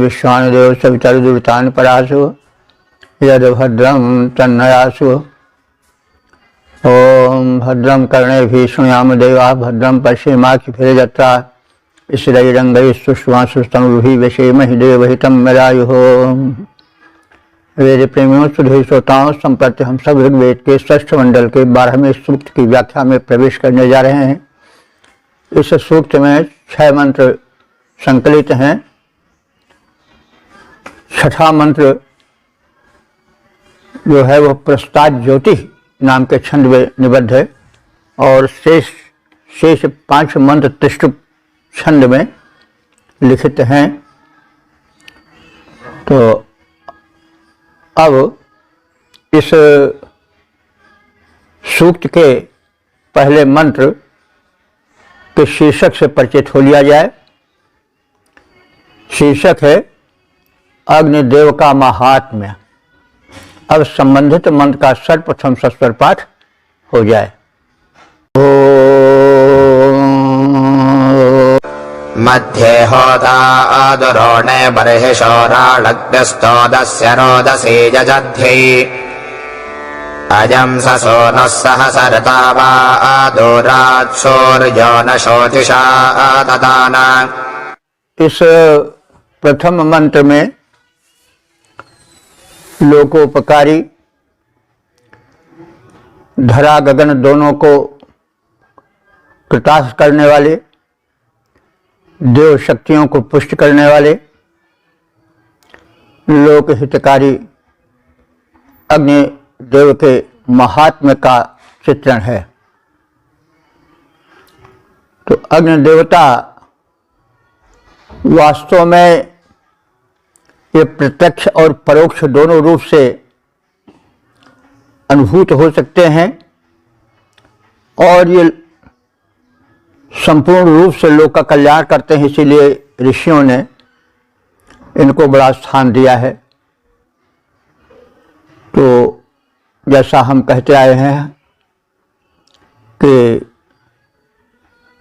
विश्वानुदेव सवितरुदुरितान् परासु यद्भद्रं तन्नयासु। ओम भद्रं कर्णेभिः शृणुयाम देवाः भद्रं पश्येमाक्षिभिर्यजत्राः स्थिरैरङ्गैः सुष्ठुवांशुस्तनूभिः व्यसेमहि देवहितं यदायुः। वेद प्रेमियों सुधीर श्रोताओं, संप्रति हम सब ऋग्वेद के षष्ठ मंडल के 12वें सूक्त की व्याख्या में प्रवेश करने जा रहे हैं। इस सूक्त में 6 मंत्र संकलित हैं। छठा मंत्र जो है वह प्रस्ताद ज्योति नाम के छंद में निबद्ध है और शेष 5 मंत्र तिष्ठ छंद में लिखित हैं। तो अब इस सूक्त के पहले मंत्र के शीर्षक से परिचित हो लिया जाए। शीर्षक है अग्निदेव का महात्म्य। अब संबंधित मंत्र का सर्वप्रथम सस्वर पाठ हो जाए। मध्ये होता आदुरोणे बर्हिषोराळग्निस्तोदस्य रोदसी जजध्यै अजं ससोनः सहसरता वा आदुरात्सूर्यो न शोतिषा ददान। इस प्रथम मंत्र में लोकोपकारी धरा गगन दोनों को कृतार्थ करने वाले, देव शक्तियों को पुष्ट करने वाले, लोक हितकारी अग्नि देव के महात्म्य का चित्रण है। तो अग्नि देवता वास्तव में ये प्रत्यक्ष और परोक्ष दोनों रूप से अनुभूत हो सकते हैं और ये संपूर्ण रूप से लोक का कल्याण करते हैं। इसीलिए ऋषियों ने इनको बड़ा स्थान दिया है। तो जैसा हम कहते आए हैं कि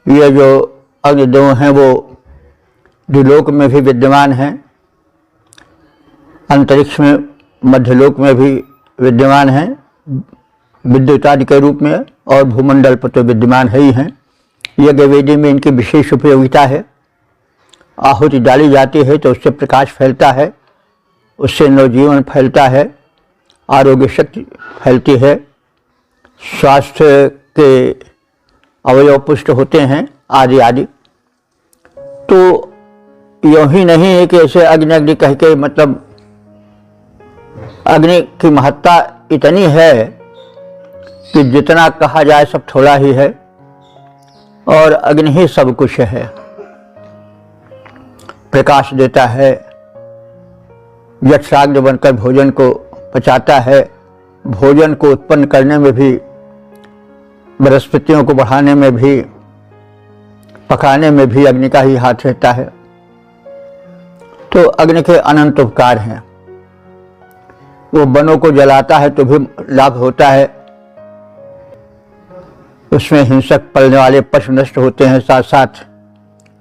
ये जो अग्निदेव हैं वो द्विलोक में भी विद्यमान हैं, अंतरिक्ष में मध्यलोक में भी विद्यमान हैं विद्युत आदि के रूप में, और भूमंडल पर तो विद्यमान है ही हैं। यज्ञ वेदी में इनकी विशेष उपयोगिता है। आहुति डाली जाती है तो उससे प्रकाश फैलता है, उससे नवजीवन फैलता है, आरोग्य शक्ति फैलती है, स्वास्थ्य के अवयव पुष्ट होते हैं आदि आदि। तो यूँ ही नहीं है कि ऐसे अग्नि अग्नि कह के, मतलब अग्नि की महत्ता इतनी है कि जितना कहा जाए सब थोड़ा ही है और अग्नि ही सब कुछ है। प्रकाश देता है, यक्षाग्नि बनकर भोजन को पचाता है, भोजन को उत्पन्न करने में भी, वनस्पतियों को बढ़ाने में भी, पकाने में भी अग्नि का ही हाथ रहता है। तो अग्नि के अनंत उपकार हैं। वो वनों को जलाता है तो भी लाभ होता है, उसमें हिंसक पलने वाले पशु नष्ट होते हैं, साथ साथ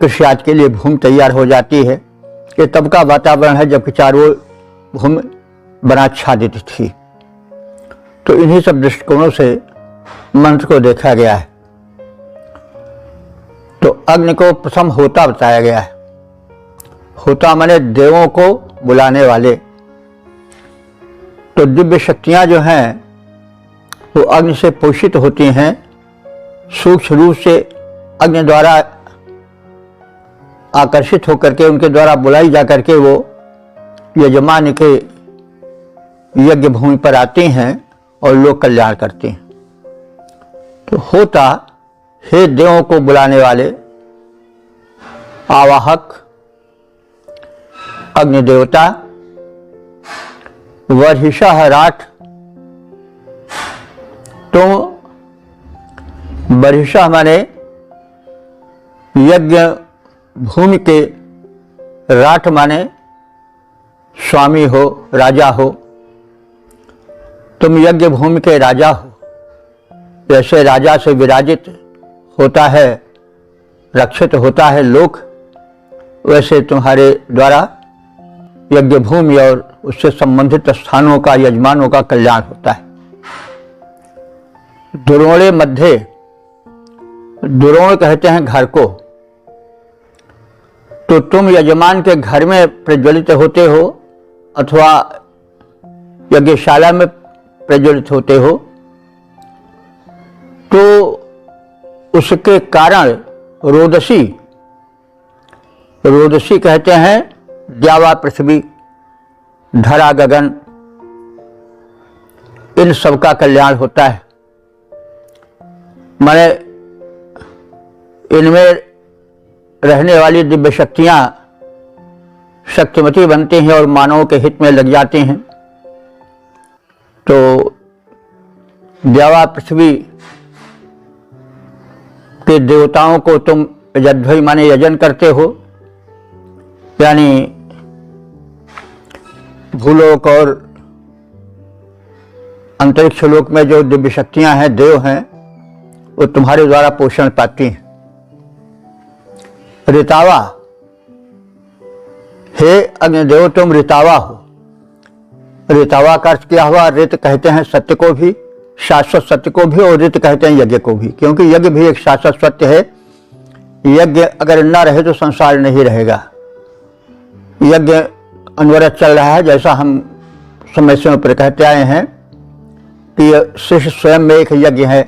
कृषि आज के लिए भूमि तैयार हो जाती है। ये तब का वातावरण है जबकि चारों भूमि वनाच्छादित थी। तो इन्हीं सब दृष्टिकोणों से मंत्र को देखा गया है। तो अग्नि को प्रथम होता बताया गया है। होता माने देवों को बुलाने वाले। तो दिव्य शक्तियां जो हैं वो अग्नि से पोषित होती हैं, सूक्ष्म रूप से अग्नि द्वारा आकर्षित होकर के उनके द्वारा बुलाई जा करके वो यजमान के यज्ञ भूमि पर आती हैं और लोक कल्याण करती हैं। तो होता हे देवों को बुलाने वाले, आवाहक अग्नि देवता। वर्हिषः राठ, तो वर्हिषः माने यज्ञ भूमि के, राठ माने स्वामी हो, राजा हो। तुम यज्ञ भूमि के राजा हो। जैसे राजा से विराजित होता है, रक्षित होता है लोक, वैसे तुम्हारे द्वारा यज्ञ भूमि और उससे संबंधित स्थानों का, यजमानों का कल्याण होता है। द्रोणे मध्य, द्रोण कहते हैं घर को। तो तुम यजमान के घर में प्रज्वलित होते हो अथवा यज्ञशाला में प्रज्वलित होते हो, तो उसके कारण रोदसी, रोदसी कहते हैं द्यावा पृथ्वी, धरा गगन, इन सब का कल्याण होता है। माने इनमें रहने वाली दिव्य शक्तियां शक्तिमती बनती हैं और मानवों के हित में लग जाती हैं। तो द्यावा पृथ्वी के देवताओं को तुम यज्ञ माने यजन करते हो, यानी भूलोक और अंतरिक्ष लोक में जो दिव्य शक्तियां हैं, देव हैं, वो तुम्हारे द्वारा पोषण पाती हैं। ऋतावा, हे अग्निदेव तुम ऋतावा हो। ऋतावा का अर्थ क्या हुआ? ऋत कहते हैं सत्य को भी, शाश्वत सत्य को भी, और ऋत कहते हैं यज्ञ को भी, क्योंकि यज्ञ भी एक शाश्वत सत्य है। यज्ञ अगर न रहे तो संसार नहीं रहेगा। यज्ञ अनवरत चल रहा है, जैसा हम समय समय पर कहते आए हैं कि शिष्य स्वयं में एक यज्ञ है।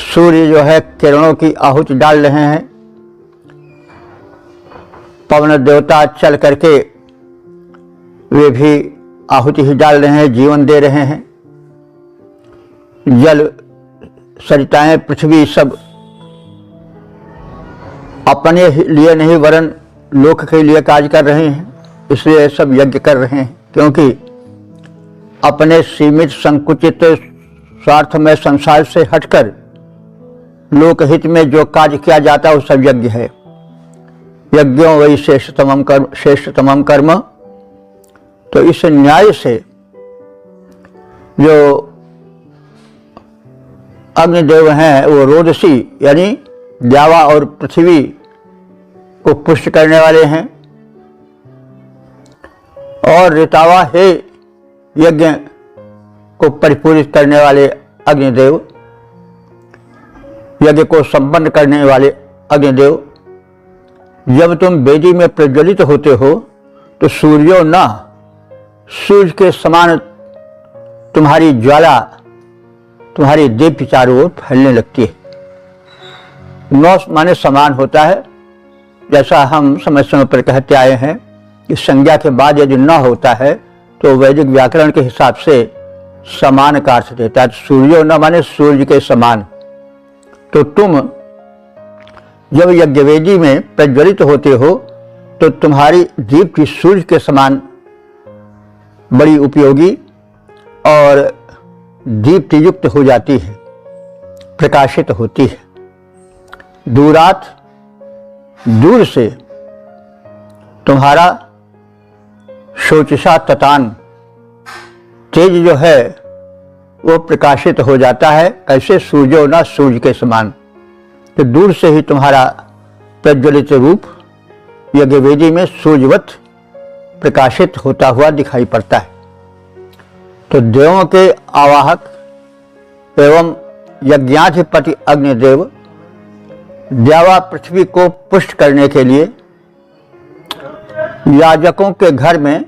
सूर्य जो है किरणों की आहुति डाल रहे हैं, पवन देवता चल करके वे भी आहुति ही डाल रहे हैं, जीवन दे रहे हैं। जल, सरिताएं, पृथ्वी सब अपने लिए नहीं वरन लोक के लिए कार्य कर रहे हैं, इसलिए सब यज्ञ कर रहे हैं। क्योंकि अपने सीमित संकुचित स्वार्थ में संसार से हटकर लोकहित में जो कार्य किया जाता है वो सब यज्ञ है। यज्ञों वही श्रेष्ठतमम कर्म। तो इस न्याय से जो अग्निदेव हैं वो रोदसी यानी द्यावा और पृथ्वी को पुष्ट करने वाले हैं, और ऋतावा हे यज्ञ को परिपूरित करने वाले अग्निदेव, यज्ञ को संपन्न करने वाले अग्निदेव। जब तुम वेदी में प्रज्वलित होते हो तो सूर्यो न, सूर्य के समान तुम्हारी ज्वाला, तुम्हारी दीप्ति चारों ओर फैलने लगती है। नौ माने समान होता है, जैसा हम समय समय पर कहते आए हैं कि संज्ञा के बाद यदि न होता है तो वैदिक व्याकरण के हिसाब से समान का अर्थ देता है। सूर्यो न माने सूर्य के समान। तो तुम जब यज्ञवेदी में प्रज्वलित होते हो तो तुम्हारी दीप्ति सूर्य के समान बड़ी उपयोगी और दीप्ति युक्त हो जाती है, प्रकाशित होती है। दूरात, दूर से तुम्हारा शोचिषा ततान, तेज जो है वो प्रकाशित हो जाता है। ऐसे सूर्यो ना, सूर्य के समान। तो दूर से ही तुम्हारा प्रज्वलित रूप यज्ञवेदी में सूर्यवत प्रकाशित होता हुआ दिखाई पड़ता है। तो देवों के आवाहक एवं यज्ञाधिपति अग्निदेव द्यावा पृथ्वी को पुष्ट करने के लिए याजकों के घर में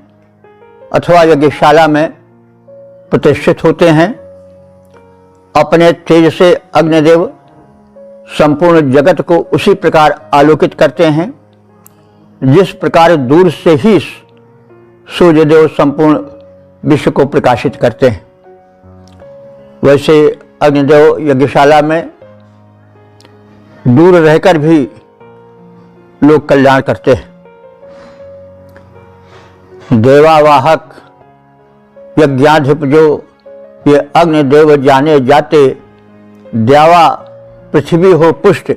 अथवा यज्ञशाला में प्रतिष्ठित होते हैं। अपने तेज से अग्निदेव संपूर्ण जगत को उसी प्रकार आलोकित करते हैं जिस प्रकार दूर से ही सूर्यदेव संपूर्ण विश्व को प्रकाशित करते हैं। वैसे अग्निदेव यज्ञशाला में दूर रहकर भी लोग कल्याण करते हैं। देवावाहक यज्ञाधिप जो ये अग्निदेव जाने जाते, द्यावा पृथ्वी हो पुष्ट,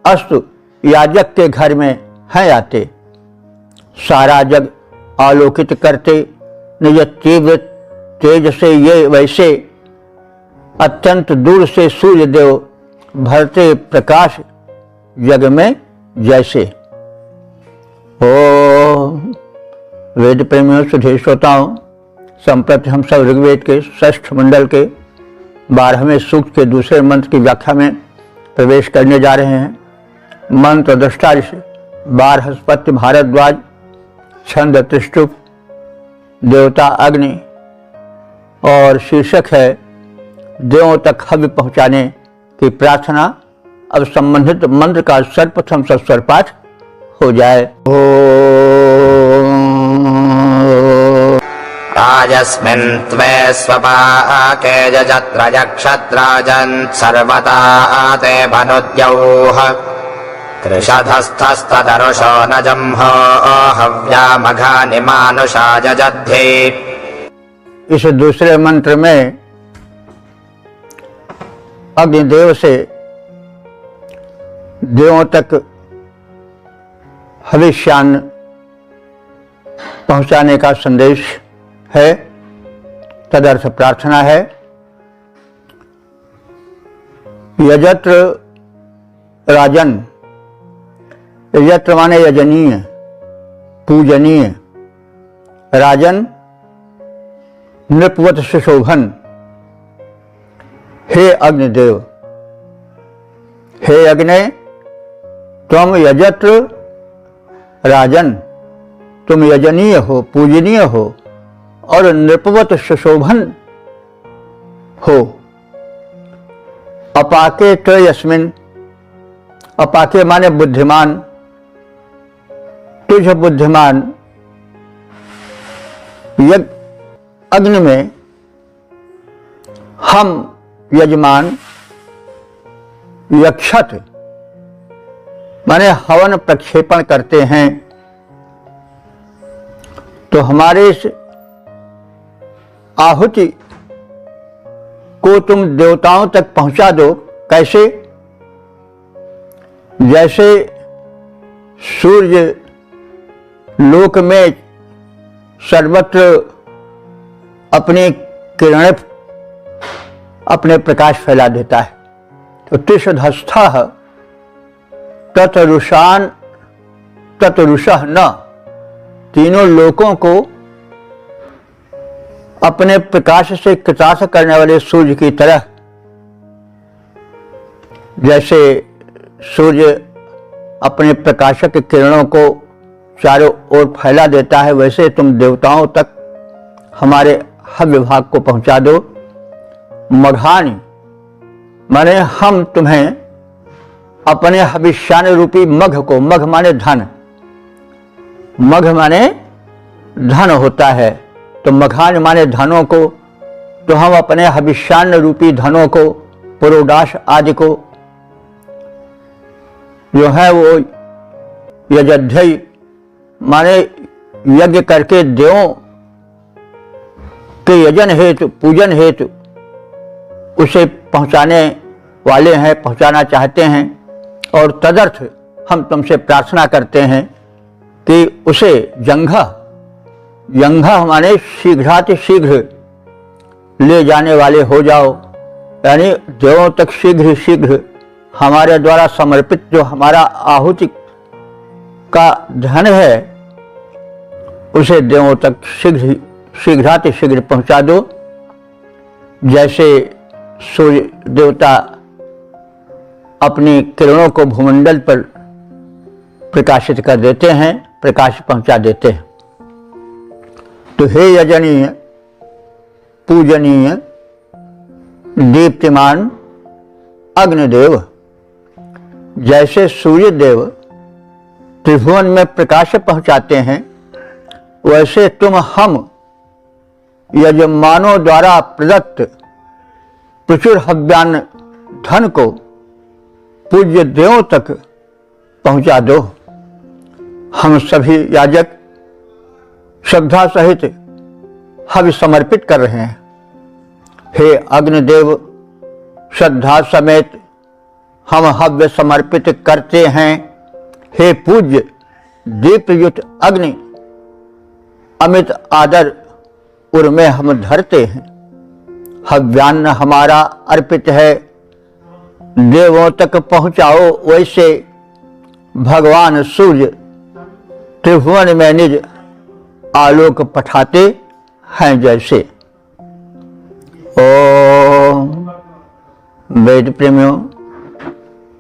अस्तु याजक के घर में हैं आते। सारा जग आलोकित करते निज तीव्र तेज से, ये वैसे अत्यंत दूर से सूर्यदेव भरते प्रकाश जग में जैसे। ओम वेद प्रेमियों, सुधीर श्रोताओं, संप्रति हम सब ऋग्वेद के 6ठ मंडल के 12वें सूक्त के दूसरे मंत्र की व्याख्या में प्रवेश करने जा रहे हैं। मंत्र दृष्टा ऋषि, बारहस्पति भारद्वाज, छंद त्रिष्टुप, देवता अग्नि और शीर्षक है देवों तक हव्य पहुंचाने की प्रार्थना। अब संबंधित मंत्र का सर्वप्रथम सस्वर पाठ हो जाए। राजस्मिन् त्वे स्वपाके जजत्रयक्षत्राजन् सर्वता ते भनुद्यौः त्रिशधस्थस्तदरुषो न जम्हो हव्यामघानि मानुषा जजध्ये। इस दूसरे मंत्र में अग्निदेव से देवों तक हविष्यान्न पहुंचाने का संदेश है, तदर्थ प्रार्थना है। यजत्र राजन, यजत्र माने यजनीय, पूजनीय, राजन नृपवत सुशोभन। हे अग्निदेव, हे अग्नि, तुम यजत्र राजन, तुम यजनीय हो, पूजनीय हो और नृपवत सुशोभन हो। अपाके च यस्मिन, अपाके माने बुद्धिमान, तुझ बुद्धिमान अग्नि में हम यजमान यक्षत माने हवन प्रक्षेपण करते हैं, तो हमारे इस आहुति को तुम देवताओं तक पहुंचा दो। कैसे? जैसे सूर्य लोक में सर्वत्र अपनी किरणें, अपने प्रकाश फैला देता है, तो त्रिशधस्थः ततरुषान ततरुषः न, तीनों लोकों को अपने प्रकाश से कृतार्थ करने वाले सूर्य की तरह, जैसे सूर्य अपने प्रकाशक किरणों को चारों ओर फैला देता है, वैसे तुम देवताओं तक हमारे हव्य भाग को पहुंचा दो। मघानी माने हम तुम्हें अपने हविष्यान रूपी मघ को, मघ माने धन, मघ माने धन होता है, तो मघान माने धनों को, तो हम अपने हविष्यान रूपी धनों को, पुरोडाश आदि को जो है वो यजध्यै माने यज्ञ करके देवों के यजन हेतु, पूजन हेतु उसे पहुंचाने वाले हैं, पहुंचाना चाहते हैं। और तदर्थ हम तुमसे प्रार्थना करते हैं कि उसे जंघा, जंघा माने शीघ्रातिशीघ्र ले जाने वाले हो जाओ, यानी देवों तक शीघ्र शीघ्र हमारे द्वारा समर्पित जो हमारा आहुति का धन है उसे देवों तक शीघ्रातिशीघ्र पहुंचा दो। जैसे सूर्य देवता अपनी किरणों को भूमंडल पर प्रकाशित कर देते हैं, प्रकाश पहुंचा देते हैं। तो हे यजनीय, पूजनीय, दीप्तिमान अग्निदेव, जैसे सूर्य देव त्रिभुवन में प्रकाश पहुंचाते हैं, वैसे तुम हम यजमानों द्वारा प्रदत्त प्रचुर हव्यान्न धन को पूज्य देवों तक पहुंचा दो। हम सभी याजक श्रद्धा सहित हव्य समर्पित कर रहे हैं। हे अग्निदेव, श्रद्धा समेत हम हव्य समर्पित करते हैं। हे पूज्य दीपयुक्त अग्नि, अमित आदर उर्मे हम धरते हैं। हव्यान्न हमारा अर्पित है, देवों तक पहुंचाओ। वैसे भगवान सूर्य त्रिभुवन में निज आलोक पठाते हैं जैसे। ओम वेद प्रेमियों,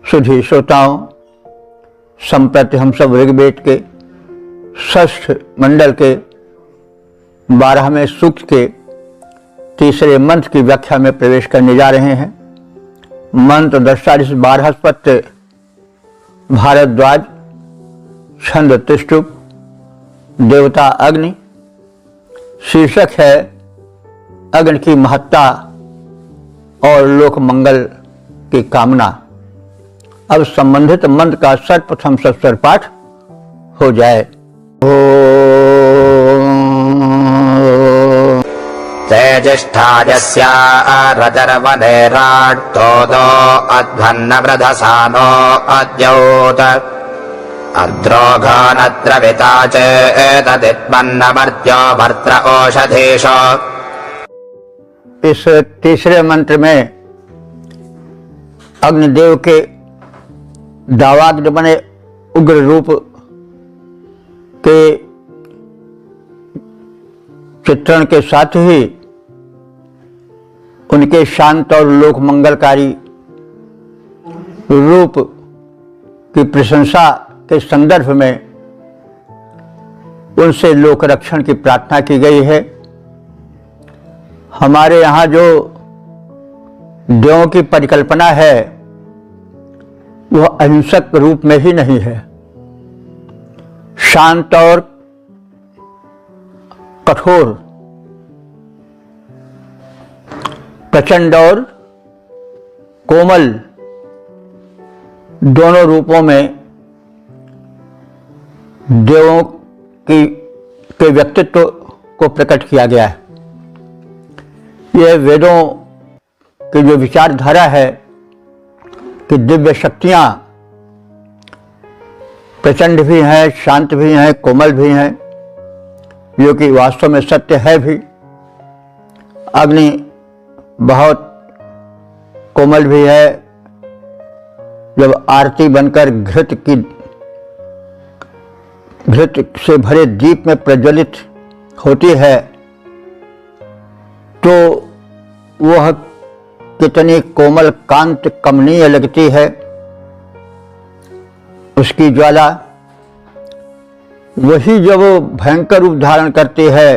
सुधी श्रोताओं, संप्रति हम सब ऋग्वेद के षष्ठ मंडल के 12वें सूक्त के तीसरे मंत्र की व्याख्या में प्रवेश करने जा रहे हैं। मंत्र दृष्टारिष बारहस्पत्य भारद्वाज, छंद तिष्टुप, देवता अग्नि। शीर्षक है अग्नि की महत्ता और लोक मंगल की कामना। अब संबंधित मंत्र का सर्वप्रथम सस्वर पाठ हो जाए। तेजिष्ठायस्या रजर्वनेराट्तोदो अध्वन्नवृधसानो अद्योत अद्रोघानद्रविता चेतदित्मन्नमर्त्यो भर्त्र ओषधीश। इस तीसरे मंत्र में अग्निदेव के दावाग्नि बने उग्र रूप के चित्रण के साथ ही उनके शांत और लोक मंगलकारी रूप की प्रशंसा के संदर्भ में उनसे लोक रक्षण की प्रार्थना की गई है। हमारे यहाँ जो देवों की परिकल्पना है वह अहिंसक रूप में ही नहीं है, शांत और कठोर, प्रचंड और कोमल दोनों रूपों में देवों के व्यक्तित्व को प्रकट किया गया है। यह वेदों की जो विचारधारा है कि दिव्य शक्तियां प्रचंड भी हैं, शांत भी हैं, कोमल भी हैं, जो कि वास्तव में सत्य है भी। अग्नि बहुत कोमल भी है। जब आरती बनकर घृत से भरे दीप में प्रज्वलित होती है तो वह कितनी कोमल कांत कमनीय लगती है। उसकी ज्वाला वही जब भयंकर रूप धारण करती है,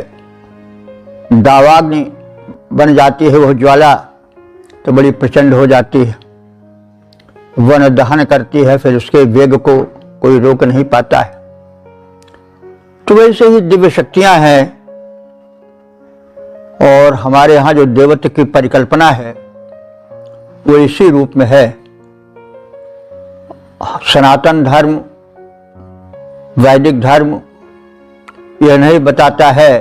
दावाग्नि बन जाती है वह ज्वाला, तो बड़ी प्रचंड हो जाती है, वन दहन करती है, फिर उसके वेग को कोई रोक नहीं पाता है। तो वैसे ही दिव्य शक्तियां हैं और हमारे यहाँ जो देवत्व की परिकल्पना है वो इसी रूप में है। सनातन धर्म, वैदिक धर्म यह नहीं बताता है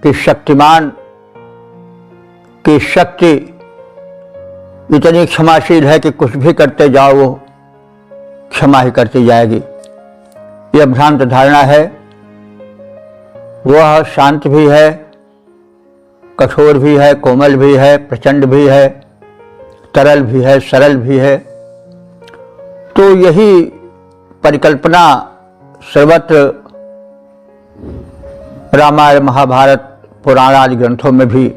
कि शक्तिमान की शक्ति इतनी क्षमाशील है कि कुछ भी करते जाओ वो क्षमा ही करती जाएगी। यह भ्रांत धारणा है। वह शांत भी है, कठोर भी है, कोमल भी है, प्रचंड भी है, तरल भी है, सरल भी है। तो यही परिकल्पना सर्वत्र रामायण, महाभारत, पुराण आदि ग्रंथों में भी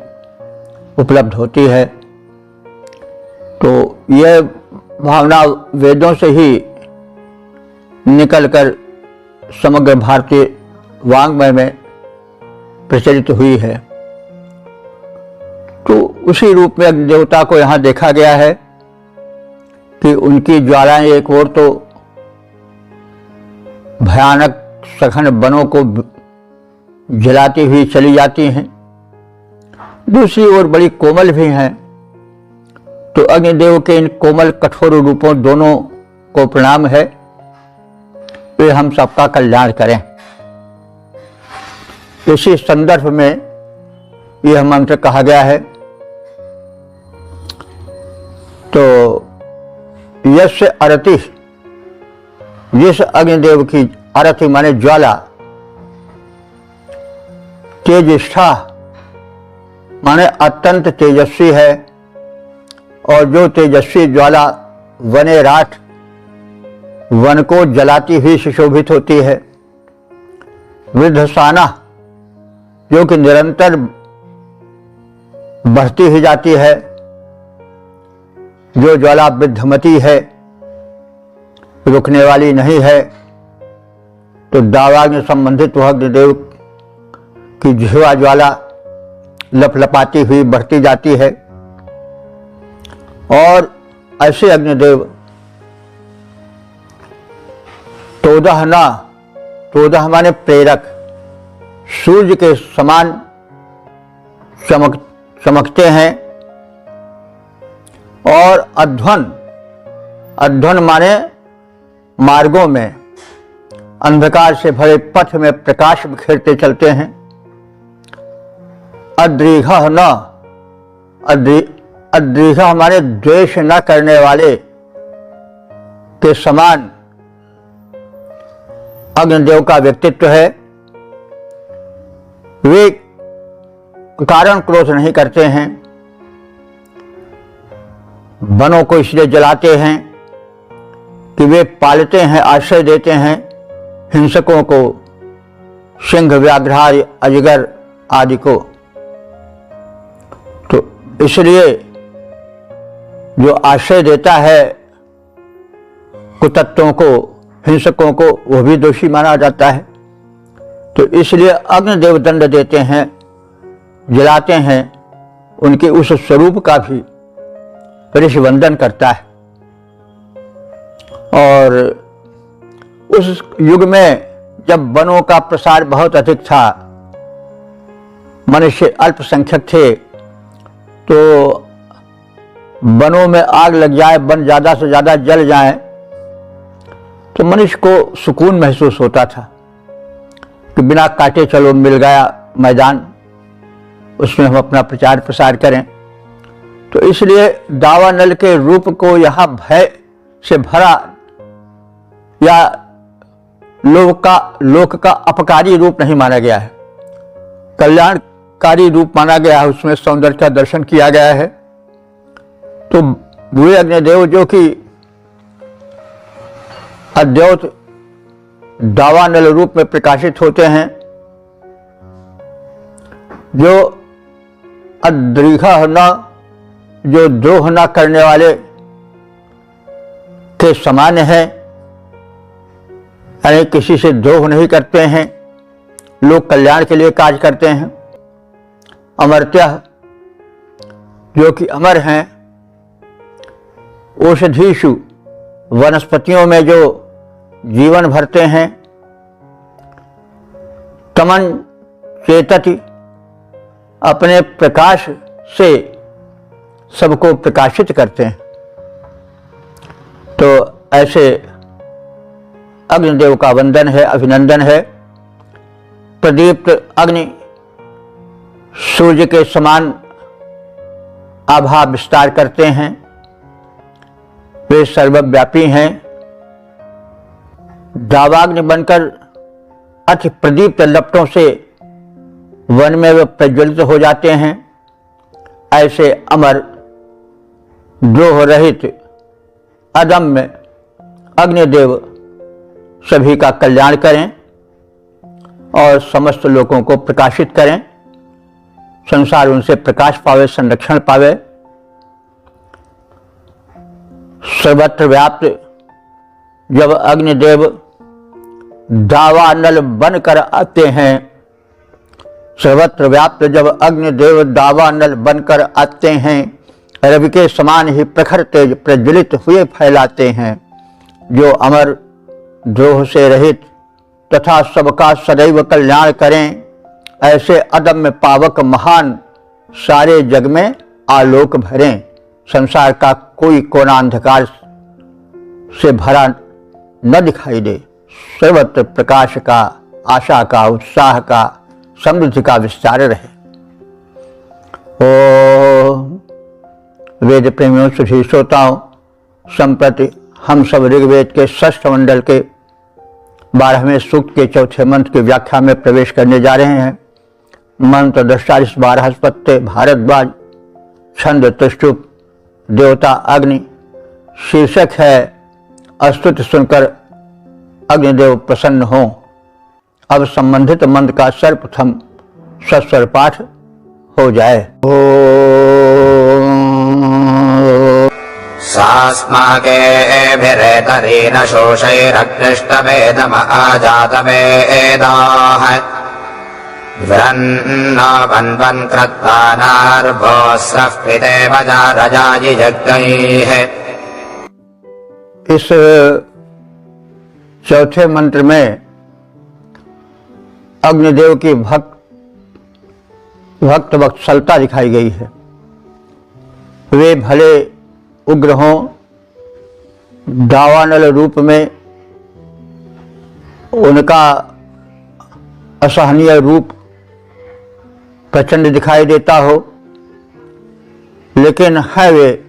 उपलब्ध होती है। तो यह भावना वेदों से ही निकलकर समग्र भारतीय वाङ्मय में प्रचलित हुई है। तो उसी रूप में अग्नि देवता को यहाँ देखा गया है कि उनकी ज्वालाएं एक ओर तो भयानक सघन वनों को जलाती हुई चली जाती हैं, दूसरी ओर बड़ी कोमल भी हैं। तो अग्निदेव के इन कोमल कठोर रूपों दोनों को प्रणाम है। वे हम सबका कल्याण करें। इसी संदर्भ में यह मंत्र कहा गया है। तो यस्य अरति, जिस अग्निदेव की अरति माने ज्वाला, तेजिष्ठा माने अत्यंत तेजस्वी है, और जो तेजस्वी ज्वाला वने राठ, वन को जलाती हुई सुशोभित होती है। वृद्धसाना जो कि निरंतर बढ़ती ही जाती है, जो ज्वाला विद्धमती है, रुकने वाली नहीं है। तो दावाग्नि संबंधित वह अग्निदेव की जिह्वा ज्वाला लपलपाती हुई बढ़ती जाती है। और ऐसे अग्निदेव तोदह माने प्रेरक, सूर्य के समान चमकते हैं। और अध्वन माने मार्गों में अंधकार से भरे पथ में प्रकाश बिखेरते चलते हैं। अद्रीघ माने द्वेष न करने वाले के समान अग्निदेव का व्यक्तित्व है। वे कारण क्रोध नहीं करते हैं। वनों को इसलिए जलाते हैं कि वे पालते हैं, आश्रय देते हैं हिंसकों को, सिंह, व्याघ्र, अजगर आदि को। तो इसलिए जो आश्रय देता है कुतत्वों को, हिंसकों को, वह भी दोषी माना जाता है। तो इसलिए अग्निदेव दंड देते हैं, जलाते हैं, उनके उस स्वरूप का भी ऋषि वंदन करता है। और उस युग में जब वनों का प्रसार बहुत अधिक था, मनुष्य अल्पसंख्यक थे, तो वनों में आग लग जाए, वन ज्यादा से ज्यादा जल जाए, तो मनुष्य को सुकून महसूस होता था कि बिना काटे चलो मिल गया मैदान, उसमें हम अपना प्रचार प्रसार करें। तो इसलिए दावानल के रूप को यहाँ भय से भरा या लोक का अपकारी रूप नहीं माना गया है, कल्याणकारी रूप माना गया है। उसमें सौंदर्य का दर्शन किया गया है। तो वे अग्निदेव जो कि अद्योत दावानल रूप में प्रकाशित होते हैं, जो अद्रीघा न, जो द्रोह न करने वाले के समान है, यानी किसी से द्रोह नहीं करते हैं, लोग कल्याण के लिए कार्य करते हैं। अमर्त्यः, जो कि अमर हैं, औषधीषु, वनस्पतियों में जो जीवन भरते हैं। तमन चेतति, अपने प्रकाश से सबको प्रकाशित करते हैं। तो ऐसे अग्निदेव का वंदन है, अभिनंदन है। प्रदीप्त अग्नि सूर्य के समान आभा विस्तार करते हैं। वे सर्वव्यापी हैं। दावाग्नि बनकर अति प्रदीप्त लपटों से वन में वे प्रज्वलित हो जाते हैं। ऐसे अमर, द्रोह रहित, अदम्य अग्निदेव सभी का कल्याण करें और समस्त लोगों को प्रकाशित करें। संसार उनसे प्रकाश पावे, संरक्षण पावे। सर्वत्र व्याप्त जब अग्निदेव दावानल बनकर आते हैं, सर्वत्र व्याप्त जब अग्निदेव दावानल बनकर आते हैं, रवि के समान ही प्रखर तेज प्रज्वलित हुए फैलाते हैं। जो अमर, द्रोह से रहित तथा सबका सदैव कल्याण करें, ऐसे अदम्य पावक महान सारे जग में आलोक भरें। संसार का कोई कोना अंधकार से भरा न दिखाई दे। सर्वत्र प्रकाश का, आशा का, उत्साह का, समृद्धि का विस्तार रहे। ओम वेद प्रेमियों, सुधी श्रोताओं, संप्रति हम सब ऋग्वेद के 6ठ मंडल के 12वें सूक्त के 4थे मंत्र की व्याख्या में प्रवेश करने जा रहे हैं। मंत्र दृष्टारिस बारहस्पत्य भारद्वाज, छंद तुष्टुप, देवता अग्नि। शीर्षक है स्तुति सुनकर अग्निदेव प्रसन्न हो। अब संबंधित मंत्र का सर्वप्रथम सस्वर पाठ हो जाए। ओम सास्माकेभिरेतरेण शोषैरग्निष्टवेदम आजातवेदाः वृन्नावन्वन् कृत्वानार्भोऽस्रः पितेव रजायिजग्नैः। इस चौथे मंत्र में अग्निदेव की भक्त वत्सलता दिखाई गई है। वे भले उग्र हों, दावानल रूप में उनका असहनीय रूप प्रचंड दिखाई देता हो, लेकिन है वे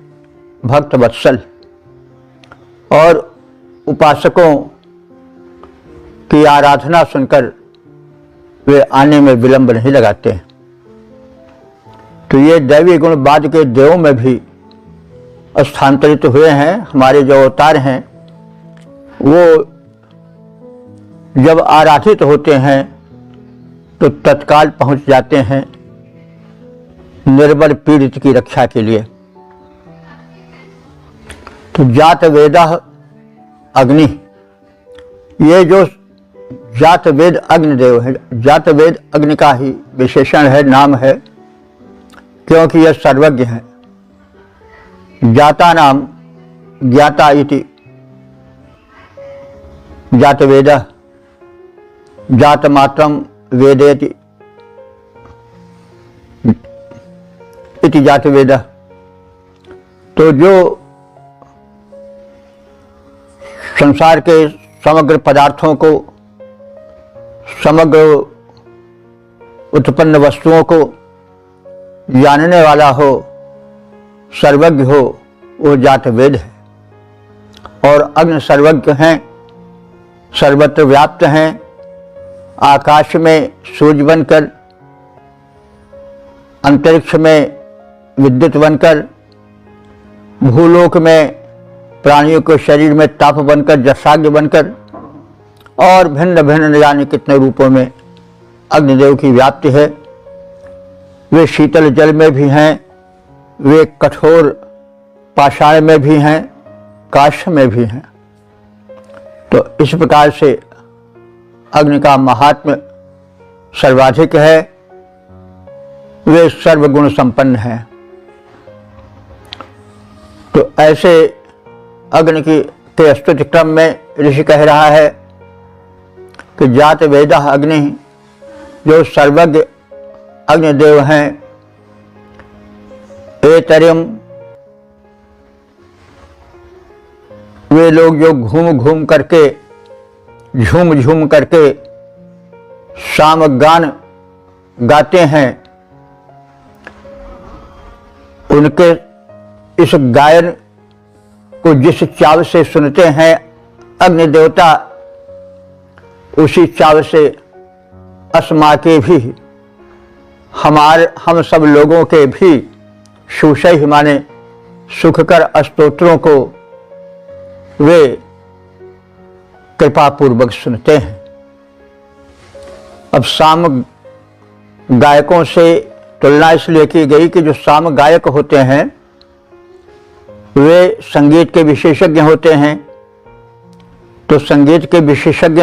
भक्त वत्सल और उपासकों की आराधना सुनकर वे आने में विलंब नहीं लगाते हैं। तो ये दैवी गुण बाद के देवों में भी स्थानांतरित हुए हैं। हमारे जो अवतार हैं वो जब आराधित होते हैं तो तत्काल पहुंच जाते हैं निर्बल पीड़ित की रक्षा के लिए। तो जात वेदा अग्नि, ये जो जात वेद अग्निदेव है, जात वेद अग्नि का ही विशेषण है, नाम है, क्योंकि यह सर्वज्ञ है। जाता नाम ज्ञाता इति जात वेद, जात मात्रम वेदेति इति जात वेद। तो जो संसार के समग्र पदार्थों को, समग्र उत्पन्न वस्तुओं को जानने वाला हो, सर्वज्ञ हो, वो जात वेद है। और अग्नि सर्वज्ञ हैं, सर्वत्र व्याप्त हैं, आकाश में सूर्य बनकर, अंतरिक्ष में विद्युत बनकर, भूलोक में प्राणियों के शरीर में ताप बनकर, जसाग्य बनकर, और भिन्न भिन्न न जाने कितने रूपों में अग्निदेव की व्याप्ति है। वे शीतल जल में भी हैं, वे कठोर पाषाण में भी हैं, काष्ठ में भी हैं। तो इस प्रकार से अग्नि का महात्म्य सर्वाधिक है। वे सर्वगुण संपन्न हैं। तो ऐसे अग्नि के स्तुति क्रम में ऋषि कह रहा है कि जात वेदा अग्नि, जो सर्वज्ञ अग्निदेव हैं, एतरिम, वे लोग जो घूम घूम करके, झूम झूम करके सामगान गाते हैं, उनके इस गायन को जिस चाव से सुनते हैं अग्नि देवता, उसी चाव से अस्मा के भी, हम सब लोगों के भी सुशय माने सुखकर स्तोत्रों को वे कृपापूर्वक सुनते हैं। अब साम गायकों से तुलना इसलिए की गई कि जो साम गायक होते हैं वे संगीत के विशेषज्ञ होते हैं। तो संगीत के विशेषज्ञ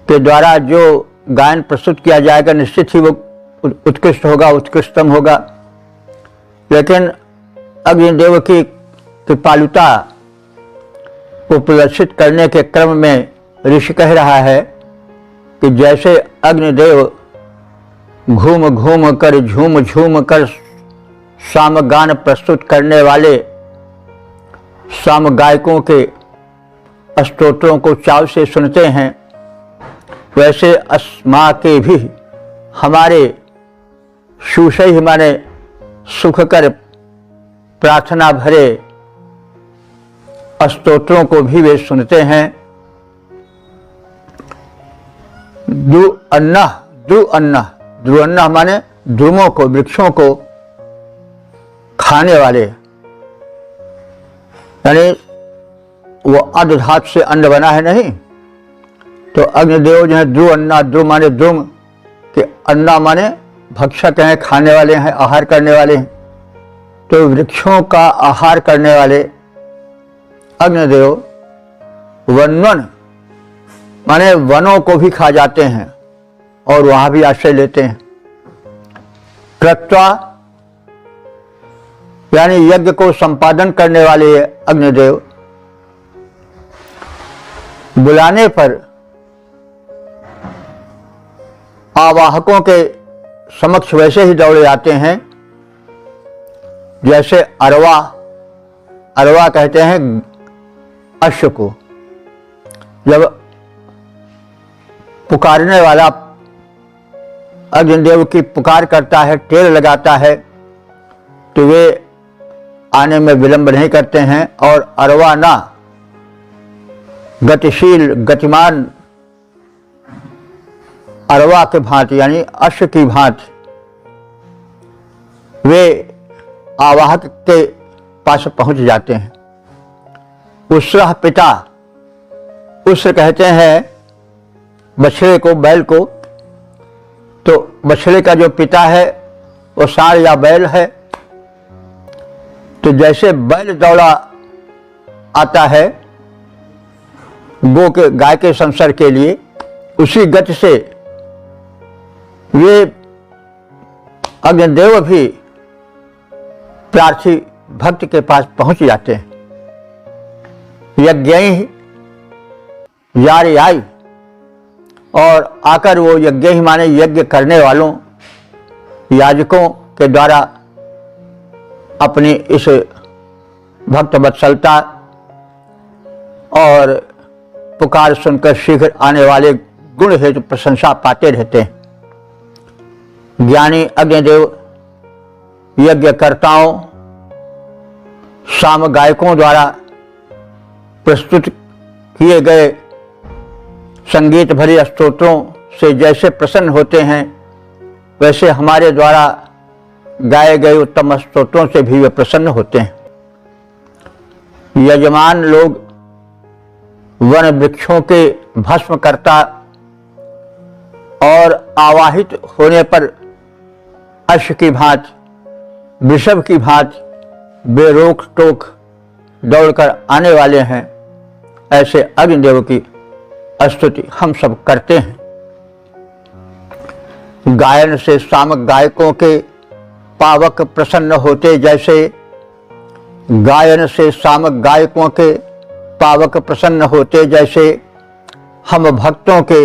के द्वारा जो गायन प्रस्तुत किया जाएगा निश्चित ही वो उत्कृष्ट होगा, उत्कृष्टतम होगा। लेकिन अग्निदेव की कृपालुता को प्रदर्शित करने के क्रम में ऋषि कह रहा है कि जैसे अग्निदेव घूम घूम कर, झूम झूम कर सामगान प्रस्तुत करने वाले साम गायकों के स्तोत्रों को चाव से सुनते हैं, वैसे अस्मा के भी हमारे सुशय माने सुखकर प्रार्थना भरे स्तोत्रों को भी वे सुनते हैं। द्रुअन्ना माने द्रुमों को, वृक्षों को खाने वाले, यानी वो अर्धधातु से अन्न बना है नहीं। तो अग्निदेव जो है द्रुअन्ना, द्रु माने द्रुम, कि अन्ना माने भक्षक हैं, खाने वाले हैं, आहार करने वाले हैं। तो वृक्षों का आहार करने वाले अग्निदेव वनवन माने वनों को भी खा जाते हैं और वहां भी आश्रय लेते हैं। कृत्वा यानी यज्ञ को संपादन करने वाले अग्निदेव बुलाने पर आवाहकों के समक्ष वैसे ही दौड़े आते हैं जैसे अरवा कहते हैं अश्व को। जब पुकारने वाला अग्निदेव की पुकार करता है, टेर लगाता है, तो वे आने में विलंब नहीं करते हैं और अरवा ना गतिशील गतिमान अरवा के भांति यानी अश्व की भांति वे आवाहक के पास पहुंच जाते हैं। उसरा पिता, उसर कहते हैं बछड़े को, बैल को। तो बछड़े का जो पिता है वो सांड या बैल है। तो जैसे बैल दौड़ा आता है गाय के संसर्ग के लिए, उसी गति से वे अग्निदेव भी प्रार्थी भक्त के पास पहुंच जाते हैं। यज्ञ यार आई, और आकर वो यज्ञ ही माने यज्ञ करने वालों याजकों के द्वारा अपनी इस भक्त वत्सलता और पुकार सुनकर शीघ्र आने वाले गुण हेतु प्रशंसा पाते रहते हैं। ज्ञानी अग्निदेव यज्ञकर्ताओं साम गायकों द्वारा प्रस्तुत किए गए संगीत भरी स्तोत्रों से जैसे प्रसन्न होते हैं, वैसे हमारे द्वारा गाए गए उत्तम स्तोत्रों से भी वे प्रसन्न होते हैं। यजमान लोग वन वृक्षों के भस्मकर्ता और आवाहित होने पर अश्व की भांति, वृषभ की भांति बेरोक टोक दौड़कर आने वाले हैं। ऐसे अग्निदेव की स्तुति हम सब करते हैं। गायन से सामक गायकों के पावक प्रसन्न होते जैसे, गायन से सामक गायकों के पावक प्रसन्न होते जैसे, हम भक्तों के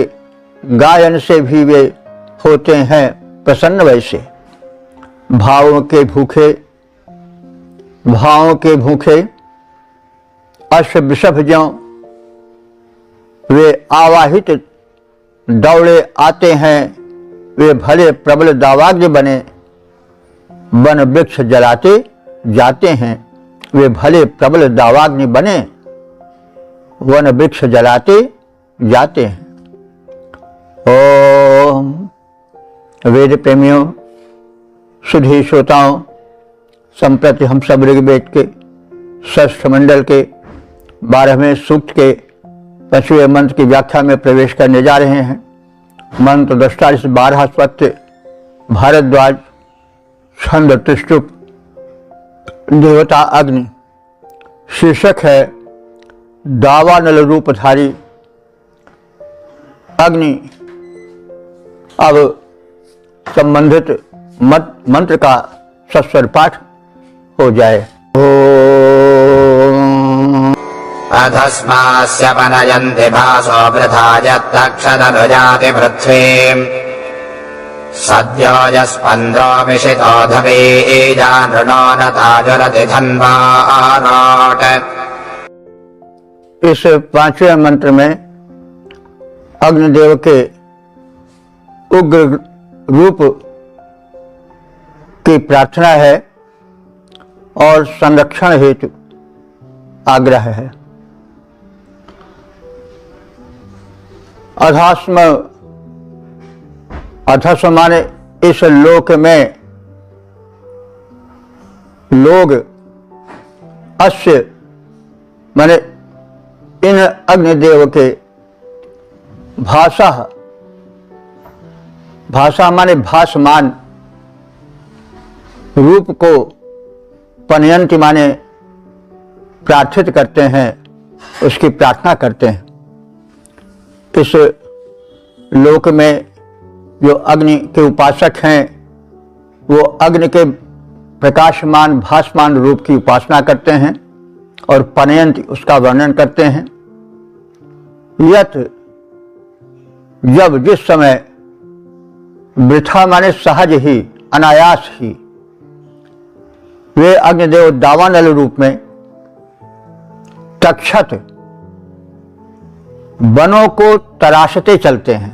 गायन से भी वे होते हैं प्रसन्न वैसे। भावों के भूखे अश्व वृषभ ज्यों वे आवाहित दौड़े आते हैं, वे भले प्रबल दावाग्नि बने वन वृक्ष जलाते जाते हैं। वे भले प्रबल दावाग्नि बने वन वृक्ष जलाते जाते हैं। ओम। वेद प्रेमियों, सुधी श्रोताओं, संप्रति हम सब ऋग्वेद के षष्ठ मंडल के 12वें सूक्त के 5वें मंत्र की व्याख्या में प्रवेश करने जा रहे हैं। मंत्र दृष्टा 12 स्वत्य भारद्वाज छंद त्रिष्टुप देवता अग्नि। शीर्षक है दावानल रूपधारी अग्नि। अब संबंधित मंत्र का सस्वर पाठ हो जाए। अधस्मास्य पनयन्ति भासो वृथा यत्तक्षदनुजाति पृथ्वीम् सद्यो यस्पन्द्रो मिषितो धवीजानृणो न ताजुरति धन्वाराट। इस 5वें मंत्र में अग्निदेव के उग्र रूप की प्रार्थना है और संरक्षण हेतु आग्रह है। अधस्म माने इस लोक में लोग, अश्य माने इन अग्निदेव के भाषा भाषा माने भासमान, रूप को पनयंती माने प्रार्थित करते हैं, उसकी प्रार्थना करते हैं। इस लोक में जो अग्नि के उपासक हैं वो अग्नि के प्रकाशमान भासमान रूप की उपासना करते हैं और पनयंती उसका वर्णन करते हैं। यत जब जिस समय वृथा माने सहज ही अनायास ही वे अग्निदेव दावानल रूप में तक्षत वनों को तराशते चलते हैं।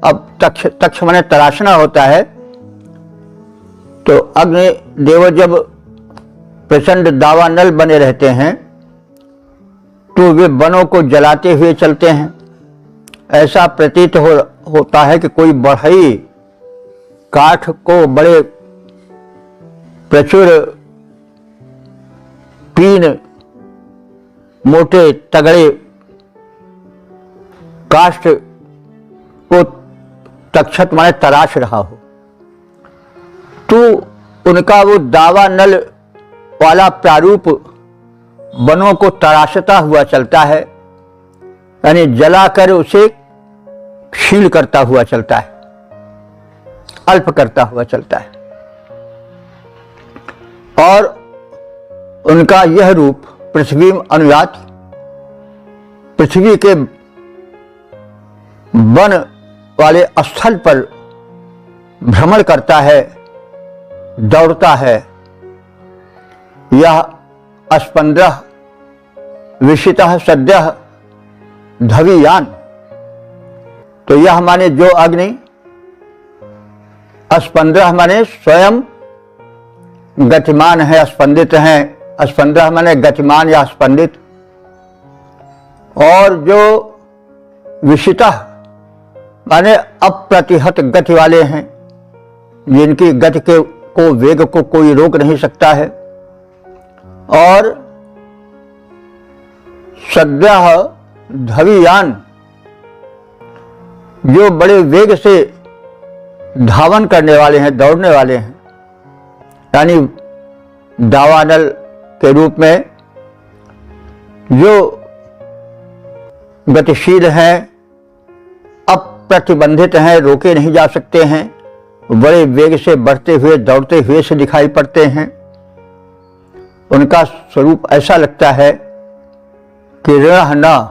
अब तक्ष माने तराशना होता है, तो अग्निदेव जब प्रचंड दावानल बने रहते हैं तो वे वनों को जलाते हुए चलते हैं। ऐसा प्रतीत होता है कि कोई बढ़ई काठ को बड़े प्रचुर तीन मोटे तगड़े काष्ठ को तक्षत माने तराश रहा हो, तो उनका वो दावा नल वाला प्रारूप वनों को तराशता हुआ चलता है, यानी जलाकर उसे क्षीण करता हुआ चलता है, अल्प करता हुआ चलता है। और उनका यह रूप पृथ्वी में अनुयात, पृथ्वी के वन वाले स्थल पर भ्रमण करता है, दौड़ता है। यह स्पंद्रः विशितः सद्यः धवीयान, तो यह माने जो अग्नि, स्पंद्रः माने स्वयं गतिमान है, स्पंदित हैं। स्पंद्रः माने गतिमान या स्पंदित, और जो विशितः माने अप्रतिहत गति वाले हैं, जिनकी गति को वेग को कोई रोक नहीं सकता है। और सद्यः धवीयान, जो बड़े वेग से धावन करने वाले हैं, दौड़ने वाले हैं, यानी दावानल के रूप में जो गतिशील हैं, अप्रतिबंधित हैं, रोके नहीं जा सकते हैं, बड़े वेग से बढ़ते हुए दौड़ते हुए से दिखाई पड़ते हैं। उनका स्वरूप ऐसा लगता है कि ऋण न,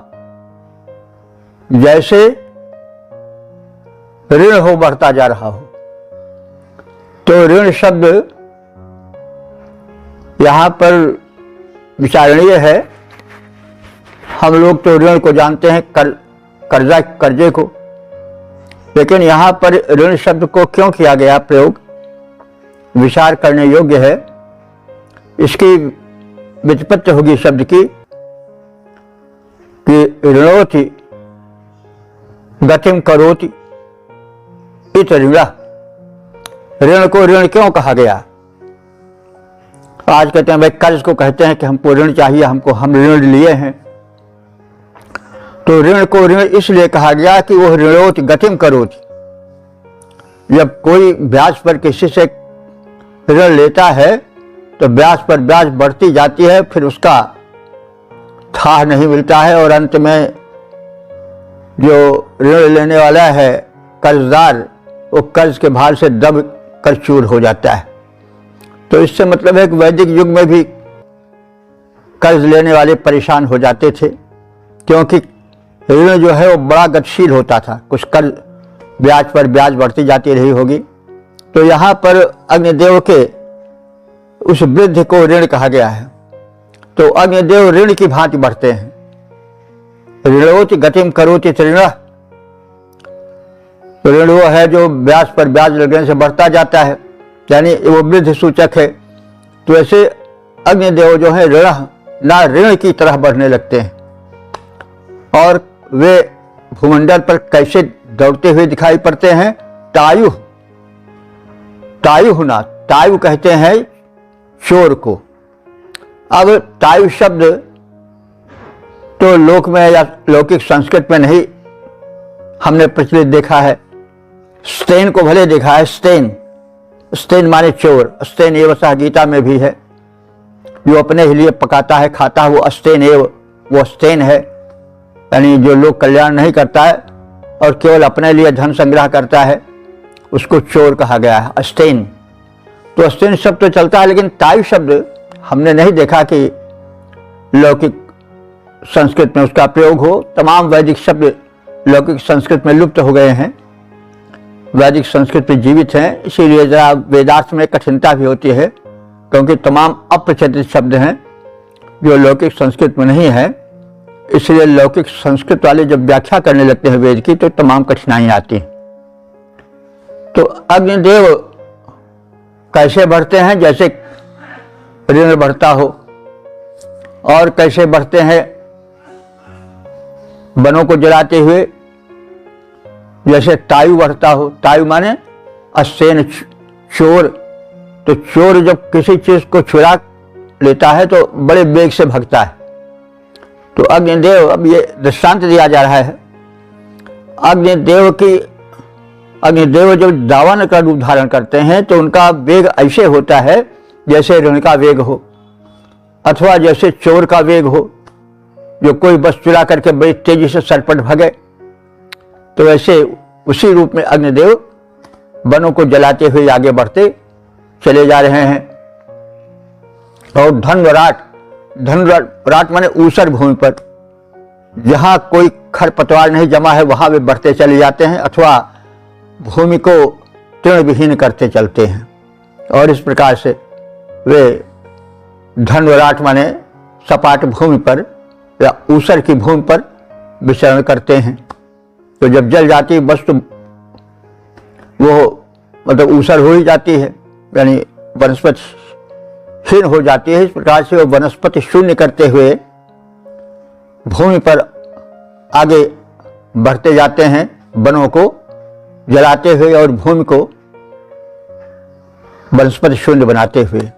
जैसे ऋण हो बढ़ता जा रहा हो। तो ऋण शब्द यहां पर विचारणीय है। हम लोग तो ऋण को जानते हैं, कर्जे को, लेकिन यहां पर ऋण शब्द को क्यों किया गया प्रयोग, विचार करने योग्य है। इसकी व्युत्पत्ति होगी शब्द की कि ऋणोति गतिम करोति इत ऋण। ऋण को ऋण क्यों कहा गया? आज कहते हैं भाई कर्ज को कहते हैं कि हमको ऋण चाहिए, हम ऋण लिए हैं, तो ऋण को ऋण इसलिए कहा गया कि वह ऋणोति गतिम करोति। जब कोई ब्याज पर किसी से ऋण लेता है तो ब्याज पर ब्याज बढ़ती जाती है, फिर उसका था नहीं मिलता है, और अंत में जो ऋण लेने वाला है कर्जदार, वो कर्ज के भार से दब कर चूर हो जाता है। तो इससे मतलब है कि वैदिक युग में भी कर्ज लेने वाले परेशान हो जाते थे, क्योंकि ऋण जो है वो बड़ा गतिशील होता था, कुछ कर्ज ब्याज पर ब्याज बढ़ती जाती रही होगी। तो यहाँ पर अग्निदेव के उस वृद्ध को ऋण कहा गया है। तो अग्निदेव ऋण की भांति बढ़ते हैं। ऋणोति गतिम करोति ऋण, ऋण वो है जो ब्याज पर ब्याज लगने से बढ़ता जाता है, यानी वो वृद्ध सूचक है। तो ऐसे अग्निदेव जो है ऋण ना ऋण की तरह बढ़ने लगते हैं, और वे भूमंडल पर कैसे दौड़ते हुए दिखाई पड़ते हैं। तायु, तायु ना, तायु कहते हैं चोर को। अब तायु शब्द तो लोक में या लौकिक संस्कृत में नहीं हमने प्रचलित देखा है, स्तेन को भले देखा है, स्तेन, स्तेन माने चोर, स्तेन एव सह गीता में भी है, जो अपने ही लिए पकाता है खाता है वो अस्तेन एव, वो स्तेन है, यानी जो लोग कल्याण नहीं करता है और केवल अपने लिए धन संग्रह करता है उसको चोर कहा गया है, अस्तेन। तो अस्तेन शब्द तो चलता है, लेकिन तायु शब्द हमने नहीं देखा कि लौकिक संस्कृत में उसका प्रयोग हो। तमाम वैदिक शब्द लौकिक संस्कृत में लुप्त हो गए हैं, वैदिक संस्कृत में जीवित हैं, इसीलिए जरा वेदार्थ में कठिनता भी होती है, क्योंकि तमाम अप्रचलित शब्द हैं जो लौकिक संस्कृत में नहीं है। इसलिए लौकिक संस्कृत वाले जब व्याख्या करने लगते हैं वेद की तो तमाम कठिनाइयां आती हैं। तो अग्निदेव कैसे बढ़ते हैं? जैसे ऋण बढ़ता हो। और कैसे बढ़ते हैं? वनों को जलाते हुए, जैसे तायु बढ़ता हो। तायु माने अस्तेन, चोर। तो चोर जब किसी चीज को चुरा लेता है तो बड़े वेग से भगता है। तो अग्निदेव, अब ये दृष्टांत दिया जा रहा है अग्निदेव जब दावन का रूप धारण करते हैं तो उनका वेग ऐसे होता है जैसे ऋण का वेग हो, अथवा जैसे चोर का वेग हो, जो कोई बस चुरा करके बड़ी तेजी से सरपट भगे। तो वैसे उसी रूप में अग्निदेव वनों को जलाते हुए आगे बढ़ते चले जा रहे हैं। और धनराट माने ऊसर भूमि पर जहां कोई खरपतवार नहीं जमा है वहां वे बढ़ते चले जाते हैं, अथवा भूमि को तृण विहीन करते चलते हैं। और इस प्रकार से वे धनराट माने सपाट भूमि पर या ऊसर की भूमि पर विचरण करते हैं। तो जब जल जाती बस तो वो मतलब ऊसर हो ही जाती है, यानी वनस्पति क्षीण हो जाती है। इस प्रकार से वो वनस्पति शून्य करते हुए भूमि पर आगे बढ़ते जाते हैं, वनों को जलाते हुए और भूमि को वनस्पति शून्य बनाते हुए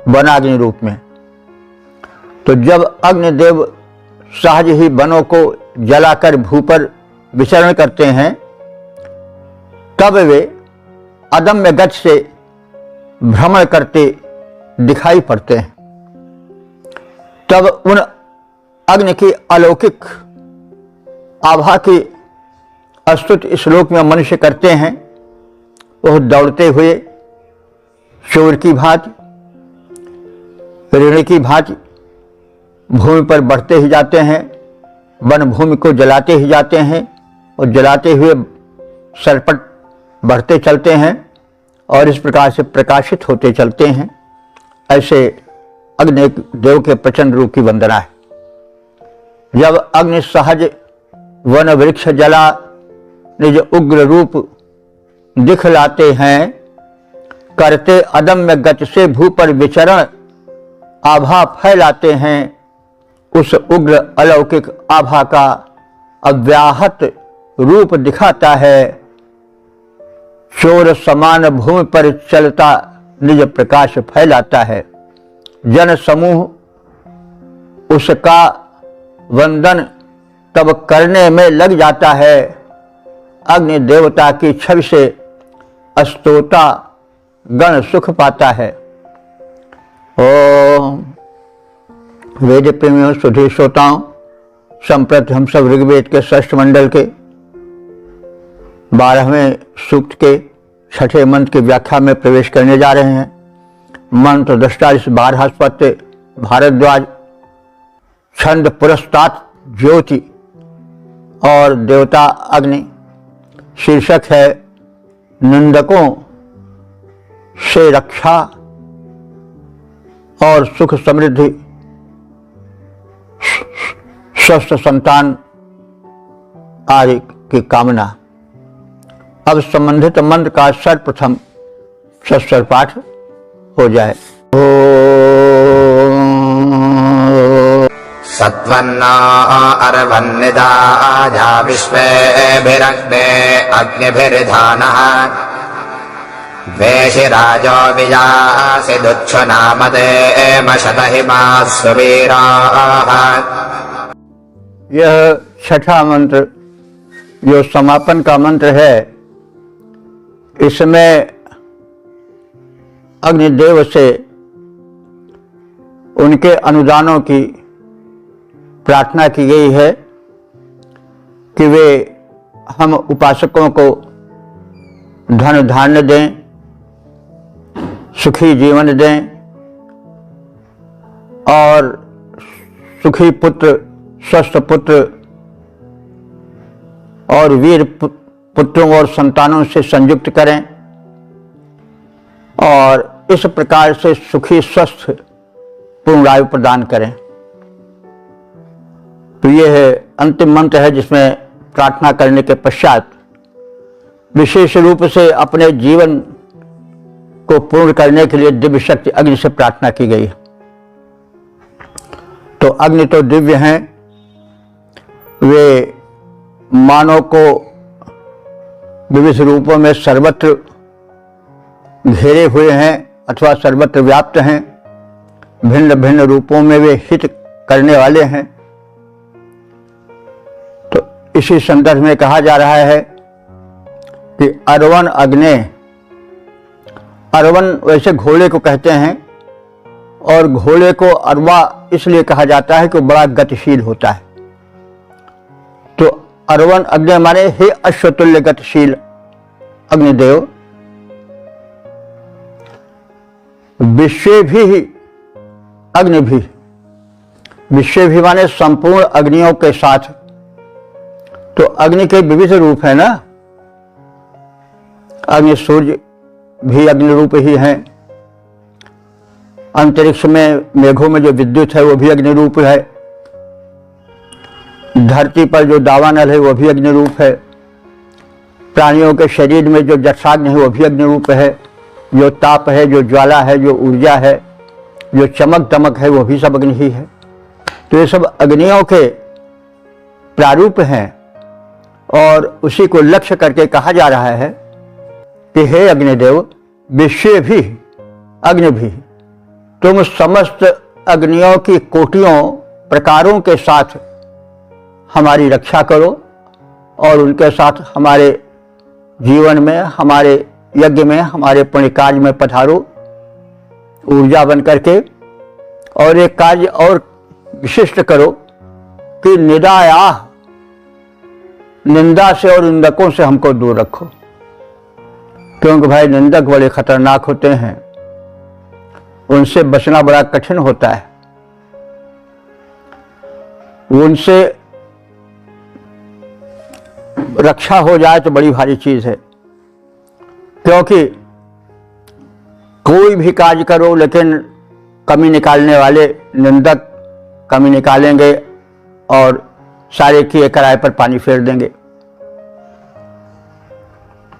वनाग्नि रूप में। तो जब अग्निदेव सहज ही वनों को जलाकर भू पर विचरण करते हैं तब वे अदम्य गति से भ्रमण करते दिखाई पड़ते हैं। तब उन अग्नि की अलौकिक आभा की स्तुति इस लोक में मनुष्य करते हैं। वह दौड़ते हुए चोर की भांति, ऋण की भांति भूमि पर बढ़ते ही जाते हैं, वन भूमि को जलाते ही जाते हैं और जलाते हुए सरपट बढ़ते चलते हैं और इस प्रकार से प्रकाशित होते चलते हैं। ऐसे अग्नि देव के प्रचंड रूप की वंदना है। जब अग्नि सहज वन वृक्ष जला निज उग्र रूप दिखलाते हैं, करते अदम्य गति से भू पर विचरण आभा फैलाते हैं। उस उग्र अलौकिक आभा का अव्याहत रूप दिखाता है। चोर समान भूमि पर चलता निज प्रकाश फैलाता है। जन समूह उसका वंदन तब करने में लग जाता है। अग्नि देवता की छवि से स्तोता गण सुख पाता है। ओम वेद प्रेमियों, सुधीर श्रोताओं, संप्रति हम सब ऋग्वेद के षष्ठ मंडल के 12वें सूक्त के 6ठे मंत्र की व्याख्या में प्रवेश करने जा रहे हैं। मंत्र दृष्टा इस बारहस्पत्य भारद्वाज, छंद पुरस्तात ज्योति और देवता अग्नि। शीर्षक है निंदकों से रक्षा और सुख समृद्धि, स्वस्थ संतान आदि की कामना। अब संबंधित मंत्र का सर्वप्रथम सस्वर पाठ हो जाए। सत्वन्ना अर्वन्निदाया विश्वेभिरग्ने अग्निभिर्धानः द्वेषिराजो विजासि दुच्छुनामदेम शतहिमाः सुवीराः। यह छठा मंत्र जो समापन का मंत्र है, इस समय अग्निदेव से उनके अनुदानों की प्रार्थना की गई है कि वे हम उपासकों को धन धान्य दें, सुखी जीवन दें और सुखी पुत्र, स्वस्थ पुत्र और वीर पुत्रों और संतानों से संयुक्त करें और इस प्रकार से सुखी स्वस्थ पूर्ण आयु प्रदान करें। तो यह है अंतिम मंत्र है जिसमें प्रार्थना करने के पश्चात विशेष रूप से अपने जीवन को पूर्ण करने के लिए दिव्य शक्ति अग्नि से प्रार्थना की गई है। तो अग्नि तो दिव्य हैं, वे मानव को विविध रूपों में सर्वत्र घेरे हुए हैं अथवा सर्वत्र व्याप्त हैं, भिन्न भिन्न रूपों में वे हित करने वाले हैं। तो इसी संदर्भ में कहा जा रहा है कि अरवन अग्ने, अरवन वैसे घोड़े को कहते हैं और घोड़े को अरवा इसलिए कहा जाता है कि वो बड़ा गतिशील होता है। तो अरवन अग्नि माने हे अश्वतुल्य गतिशील अग्निदेव, विश्व भी अग्नि भी, विश्व भी माने संपूर्ण अग्नियों के साथ। तो अग्नि के विविध रूप है ना, अग्नि सूर्य भी अग्नि रूप ही हैं, अंतरिक्ष में मेघों में जो विद्युत है वो भी अग्नि रूप है, धरती पर जो दावानल है वो भी अग्नि रूप है, प्राणियों के शरीर में जो जठराग्नि है वो भी अग्नि रूप है, जो ताप है, जो ज्वाला है, जो ऊर्जा है, जो चमक दमक है वो भी सब अग्नि ही है। तो ये सब अग्नियों के प्रारूप हैं और उसी को लक्ष्य करके कहा जा रहा है कि हे अग्निदेव, विश्व भी अग्नि भी, तुम समस्त अग्नियों की कोटियों प्रकारों के साथ हमारी रक्षा करो और उनके साथ हमारे जीवन में, हमारे यज्ञ में, हमारे पुण्य कार्य में पधारो ऊर्जा बन करके, और एक कार्य और विशिष्ट करो कि निदाया, निंदा से और निंदकों से हमको दूर रखो, क्योंकि भाई निंदक बड़े खतरनाक होते हैं, उनसे बचना बड़ा कठिन होता है, उनसे रक्षा हो जाए तो बड़ी भारी चीज है। क्योंकि कोई भी कार्य करो लेकिन कमी निकालने वाले निंदक कमी निकालेंगे और सारे किए कराए पर पानी फेर देंगे।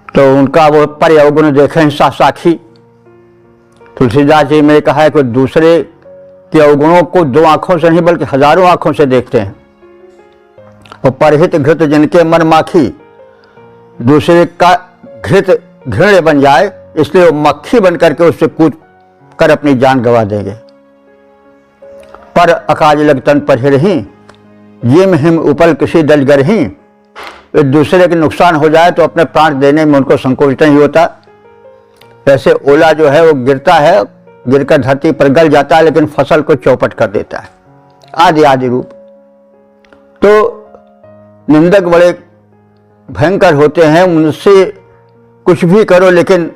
तो उनका वो पर अवगुण देखें साक्षी, तुलसीदास जी में कहा है कि दूसरे के अवगुणों को दो आंखों से नहीं बल्कि हजारों आंखों से देखते हैं। और परहित घृत जिनके मन माखी, दूसरे का घृत घृण्य बन जाए इसलिए वो मक्खी बन करके उससे कूद कर अपनी जान गंवा देंगे। पर अकाज लग तन पर हिरही, जिम हिम उपल किसी दल गरही, एक दूसरे के नुकसान हो जाए तो अपने प्राण देने में उनको संकोच नहीं होता। जैसे ओला जो है वो गिरता है, गिरकर धरती पर गल जाता है लेकिन फसल को चौपट कर देता है, आदि आदि रूप। तो निंदक बड़े भयंकर होते हैं, उनसे कुछ भी करो लेकिन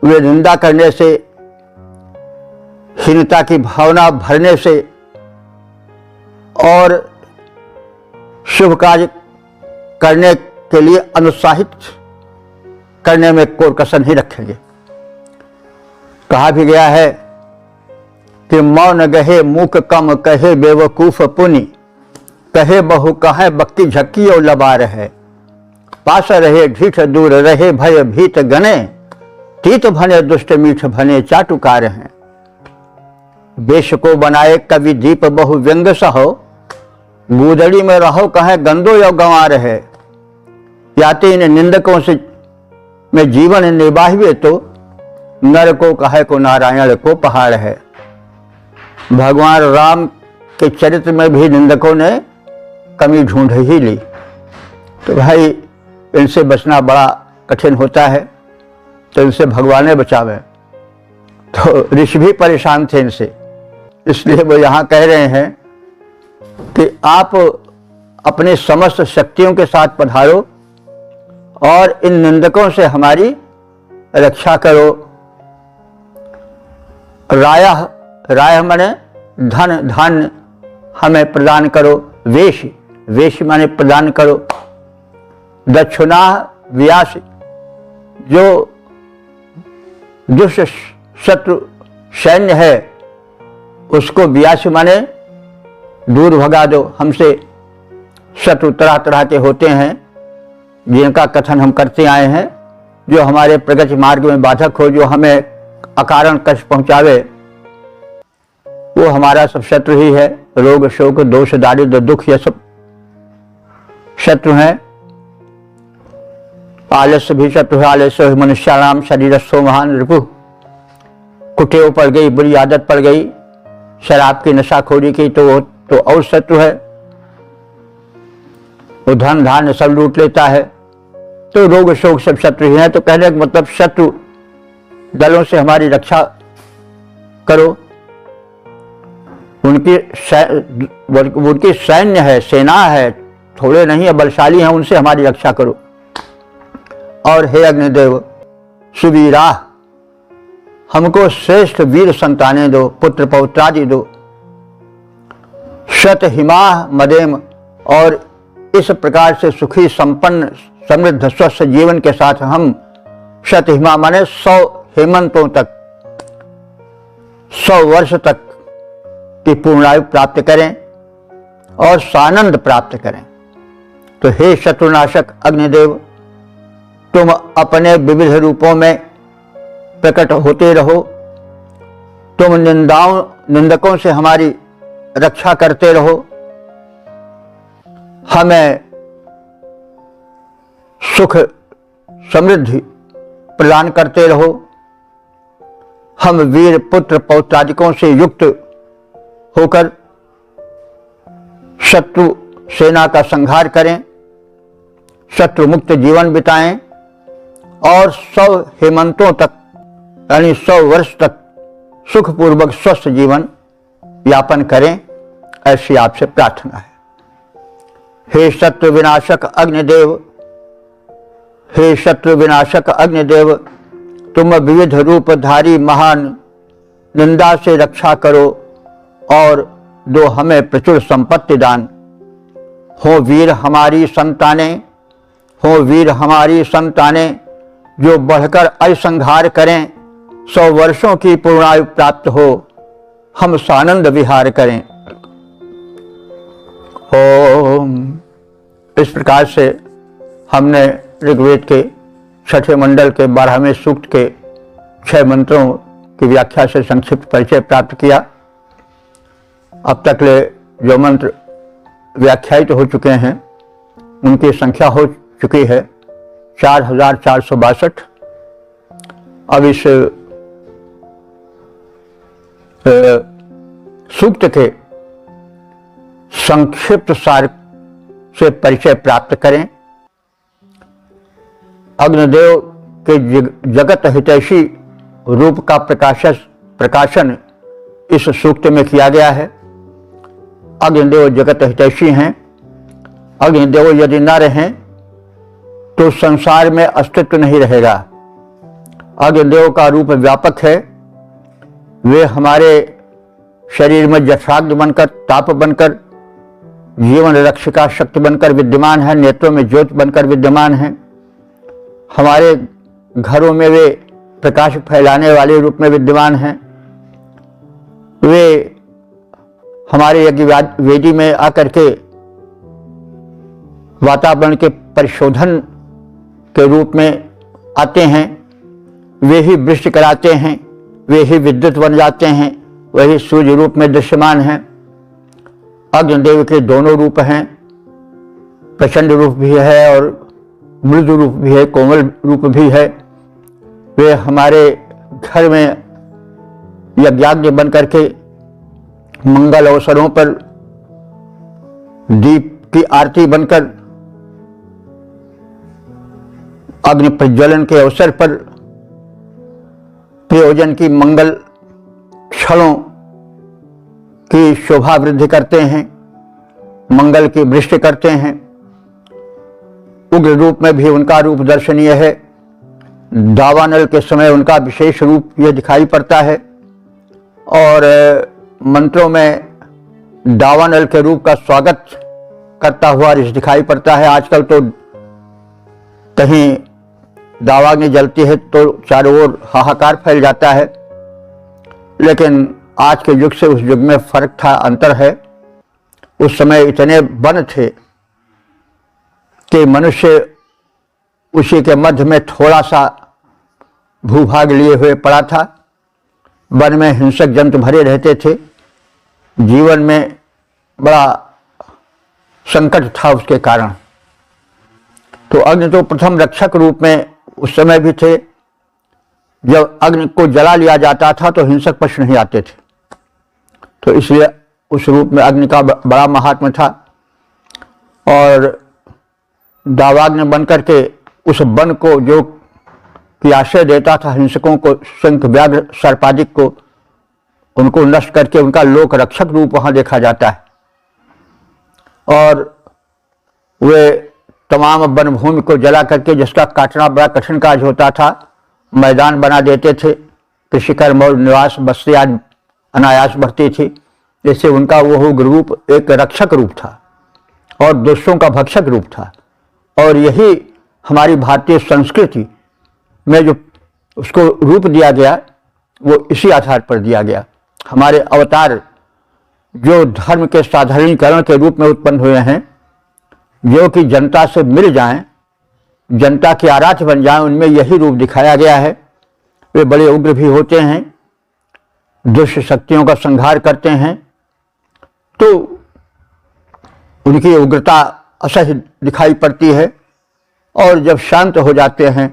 वे निंदा करने से, हीनता की भावना भरने से और शुभ कार्य करने के लिए अनुत्साहित करने में कोई कसर नहीं रखेंगे। कहा भी गया है कि मौन गहे मूक कम कहे बेवकूफ पुनि, कहे बहु कहे बक्की झक्की और लबा रहे, पास रहे ढीठ दूर रहे भय भीत गने, तीत भने दुष्ट मीठ भने चाटुकार हैं। वेश को बनाए कवि दीप बहु व्यंग सहो, गूदड़ी में रहो कहे गंदो यो गंवा रहे, याते इन निंदकों से में जीवन निभावे तो नर को कहे को नारायण को पहाड़ है। भगवान राम के चरित्र में भी निंदकों ने कमी ढूंढ ही ली। तो भाई इनसे बचना बड़ा कठिन होता है, तो इनसे भगवान ने बचावे। तो ऋषि भी परेशान थे इनसे, इसलिए वो यहाँ कह रहे हैं कि आप अपने समस्त शक्तियों के साथ पधारो और इन निंदकों से हमारी रक्षा करो। राय माने धन, धान्य हमें प्रदान करो। वेश माने प्रदान करो। दक्षिणा व्यास, जो दुष्ट शत्रु सैन्य है उसको व्यास माने दूर भगा दो। हमसे शत्रु तरह तरह के होते हैं जिनका कथन हम करते आए हैं, जो हमारे प्रगति मार्ग में बाधक हो, जो हमें अकारण कष्ट पहुंचावे, वो हमारा सब शत्रु ही है। रोग, शोक, दोष, दारिद्र्य, दुख, ये सब शत्रु हैं। आलस्य भी शत्रु है। आलस्य मनुष्याणाम शरीरस्थो महान रिपु। कुटेव पड़ गई, बुरी आदत पड़ गई, शराब की नशाखोरी की, तो वो तो और शत्रु है। वो धन धान्य सब लूट लेता है, तो रोग शोक सब शत्रु ही हैं। तो कहने का मतलब शत्रु दलों से हमारी रक्षा करो। उनकी सैन्य है, सेना है, थोड़े नहीं है, बलशाली हैं, उनसे हमारी रक्षा करो। और हे अग्निदेव सुवीरा, हमको श्रेष्ठ वीर संतानें दो, पुत्र पौत्रादि दो। शत हिमा मदेम, और इस प्रकार से सुखी संपन्न समृद्ध स्वस्थ जीवन के साथ हम शत हिमा माने 100 हेमंतों तक, 100 वर्ष तक की पूर्णायु प्राप्त करें और सानंद प्राप्त करें। तो हे शत्रुनाशक अग्निदेव, तुम अपने विविध रूपों में प्रकट होते रहो। तुम निंदकों से हमारी रक्षा करते रहो। हमें सुख समृद्धि प्रदान करते रहो। हम वीर पुत्र पौत्रादिकों से युक्त होकर शत्रु सेना का संहार करें, शत्रु मुक्त जीवन बिताएं और 100 हेमंतों तक यानी 100 वर्ष तक सुखपूर्वक स्वस्थ जीवन यापन करें, ऐसी आपसे प्रार्थना है। हे शत्रु विनाशक अग्निदेव, हे शत्रु विनाशक अग्निदेव, तुम विविध रूपधारी महान, निंदा से रक्षा करो और दो हमें प्रचुर संपत्ति दान। हो वीर हमारी संतानें, हो वीर हमारी संतानें, जो बढ़कर असंहार करें, 100 वर्षों की पूर्णायु प्राप्त हो, हम सानंद विहार करें। ओम। इस प्रकार से हमने ऋग्वेद के 6ठे मंडल के 12वें सूक्त के 6 मंत्रों की व्याख्या से संक्षिप्त परिचय प्राप्त किया। अब तक ले जो मंत्र व्याख्यायित हो चुके हैं उनकी संख्या हो चुकी है 4462। अब इस सूक्त के संक्षिप्त सार से परिचय प्राप्त करें। अग्निदेव के जगत हितैषी रूप का प्रकाशन इस सूक्त में किया गया है। अग्निदेव जगत हितैषी हैं। अग्निदेव यदि न रहें तो संसार में अस्तित्व नहीं रहेगा। अग्निदेव का रूप व्यापक है। वे हमारे शरीर में जठराग्नि बनकर, ताप बनकर, जीवन रक्षिका शक्ति बनकर विद्यमान है। नेत्रों में ज्योति बनकर विद्यमान है। हमारे घरों में वे प्रकाश फैलाने वाले रूप में विद्यमान हैं। वे हमारे यज्ञ वेदी में आकर के वातावरण के परिशोधन के रूप में आते हैं। वे ही वृष्टि कराते हैं, वे ही विद्युत बन जाते हैं, वही सूर्य रूप में दृश्यमान हैं। अग्निदेव के दोनों रूप हैं, प्रचंड रूप भी है और मृदु रूप भी है, कोमल रूप भी है। वे हमारे घर में यज्ञाग्नि बन करके मंगल अवसरों पर दीप की आरती बनकर अग्नि प्रज्वलन के अवसर पर प्रयोजन की मंगल क्षणों की शोभा वृद्धि करते हैं, मंगल की वृष्टि करते हैं। उग्र रूप में भी उनका रूप दर्शनीय है। दावानल के समय उनका विशेष रूप यह दिखाई पड़ता है और मंत्रों में दावानल के रूप का स्वागत करता हुआ दिखाई पड़ता है। आजकल तो कहीं दावाग्नि जलती है तो चारों ओर हाहाकार फैल जाता है, लेकिन आज के युग से उस युग में फर्क था, अंतर है। उस समय इतने वन थे कि मनुष्य उसी के मध्य में थोड़ा सा भूभाग लिए हुए पड़ा था। वन में हिंसक जंतु भरे रहते थे, जीवन में बड़ा संकट था उसके कारण। तो अग्नि तो प्रथम रक्षक रूप में उस समय भी थे। जब अग्नि को जला लिया जाता था तो हिंसक पशु नहीं आते थे, तो इसलिए उस रूप में अग्नि का बड़ा महात्म्य था। और दावाग्नि बन करके उस वन को जो कि आश्रय देता था हिंसकों को, शंख व्याघ्र सर्पादिक को, उनको नष्ट करके उनका लोक रक्षक रूप वहां देखा जाता है। और वे तमाम वन भूमि को जला करके, जिसका काटना बड़ा कठिन कार्य होता था, मैदान बना देते थे। कृषि कर्म और निवास बस्ती आज अनायास बढ़ती थी। जैसे उनका वो रूप एक रक्षक रूप था और दुष्टों का भक्षक रूप था। और यही हमारी भारतीय संस्कृति में जो उसको रूप दिया गया वो इसी आधार पर दिया गया। हमारे अवतार जो धर्म के साधारणीकरण के रूप में उत्पन्न हुए हैं, जो कि जनता से मिल जाएं, जनता के आराध्य बन जाएं, उनमें यही रूप दिखाया गया है। वे बड़े उग्र भी होते हैं, दुष्ट शक्तियों का संहार करते हैं, तो उनकी उग्रता असह्य दिखाई पड़ती है। और जब शांत हो जाते हैं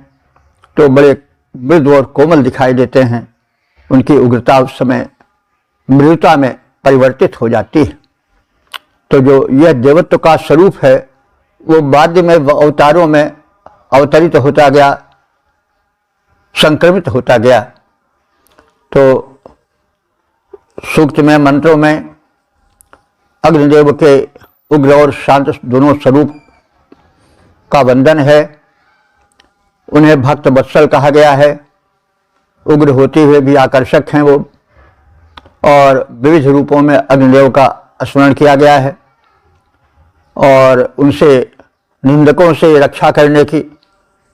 तो बड़े मृदु और कोमल दिखाई देते हैं। उनकी उग्रता उस समय मृदुता में परिवर्तित हो जाती है। तो जो यह देवत्व का स्वरूप है वो बाद में अवतारों में अवतरित होता गया, संक्रमित होता गया। तो सूक्त में, मंत्रों में अग्निदेव के उग्र और शांत दोनों स्वरूप का वंदन है। उन्हें भक्त वत्सल कहा गया है। उग्र होते हुए भी आकर्षक हैं वो, और विविध रूपों में अग्निदेव का स्मरण किया गया है। और उनसे निंदकों से रक्षा करने की,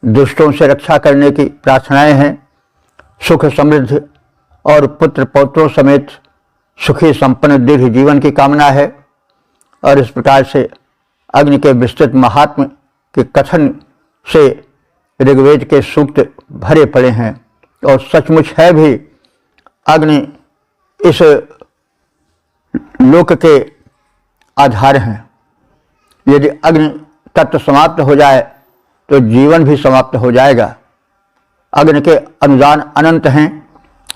दुष्टों से रक्षा करने की प्रार्थनाएं हैं। सुख समृद्धि और पुत्र पौत्रों समेत सुखी संपन्न दीर्घ जीवन की कामना है। और इस प्रकार से अग्नि के विस्तृत महात्म्य के कथन से ऋग्वेद के सूक्त भरे पड़े हैं। और सचमुच है भी, अग्नि इस लोक के आधार हैं। यदि अग्नि तत्व समाप्त हो जाए तो जीवन भी समाप्त हो जाएगा। अग्नि के अनुदान अनंत हैं,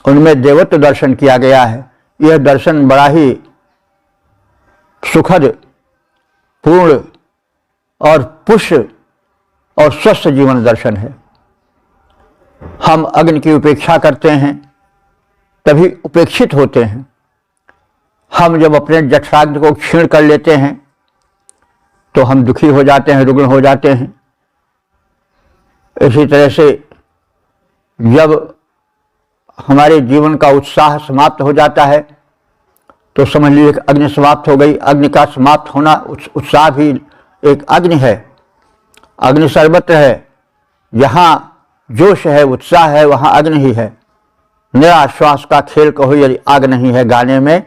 उनमें देवत्व दर्शन किया गया है। यह दर्शन बड़ा ही सुखद, पूर्ण और पुष्य और स्वस्थ जीवन दर्शन है। हम अग्नि की उपेक्षा करते हैं तभी उपेक्षित होते हैं। हम जब अपने जठराग्नि को क्षीण कर लेते हैं तो हम दुखी हो जाते हैं, रुग्ण हो जाते हैं। इसी तरह से जब हमारे जीवन का उत्साह समाप्त हो जाता है तो समझ लीजिए कि अग्नि समाप्त हो गई। अग्नि का समाप्त होना, उत्साह भी एक अग्नि है। अग्नि सर्वत्र है, जहाँ जोश है, उत्साह है, वहाँ अग्नि ही है। नया श्वास का खेल कहो यदि आग नहीं है गाने में,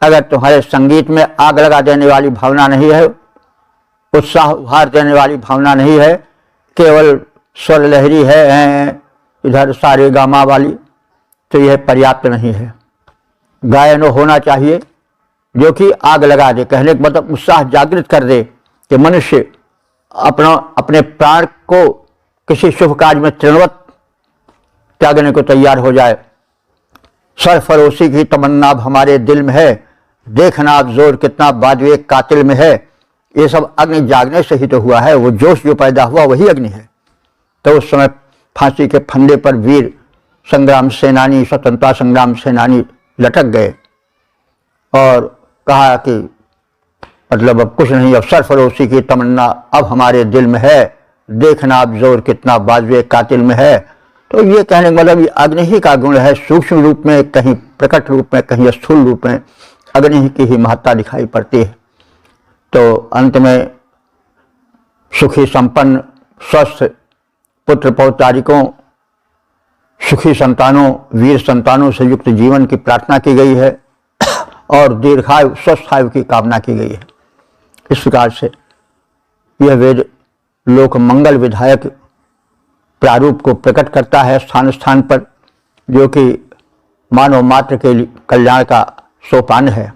अगर तुम्हारे संगीत में आग लगा देने वाली भावना नहीं है, उत्साह उभार देने वाली भावना नहीं है, केवल स्वर लहरी है इधर सारे गामा वाली, तो यह पर्याप्त नहीं है। गायन होना चाहिए जो कि आग लगा दे, कहने का मतलब उत्साह जागृत कर दे कि मनुष्य अपने प्राण को किसी शुभ कार्य में तृणवत त्यागने को तैयार हो जाए। सरफरोशी की तमन्ना अब हमारे दिल में है, देखना अब जोर कितना बाजुए कातिल में है। ये सब अग्नि जागने से ही तो हुआ है। वो जोश जो पैदा हुआ वही अग्नि है। तो उस समय फांसी के फंदे पर वीर संग्राम सेनानी, स्वतंत्रता संग्राम सेनानी लटक गए और कहा कि मतलब अब कुछ नहीं, अब सरफरोशी की तमन्ना अब हमारे दिल में है, देखना अब जोर कितना बाजुए कातिल में है। तो ये कहने का मतलब ये अग्नि ही का गुण है, सूक्ष्म रूप में, कहीं प्रकट रूप में, कहीं स्थूल रूप में अग्नि की ही महत्ता दिखाई पड़ती है। तो अंत में सुखी संपन्न स्वस्थ पुत्र पौत्रारिकों, सुखी संतानों, वीर संतानों से युक्त जीवन की प्रार्थना की गई है और दीर्घायु स्वस्थ आयु की कामना की गई है। इस प्रकार से यह वेद लोक मंगल विधायक प्रारूप को प्रकट करता है स्थान स्थान पर, जो कि मानव मात्र के लिए कल्याण का सोपान है।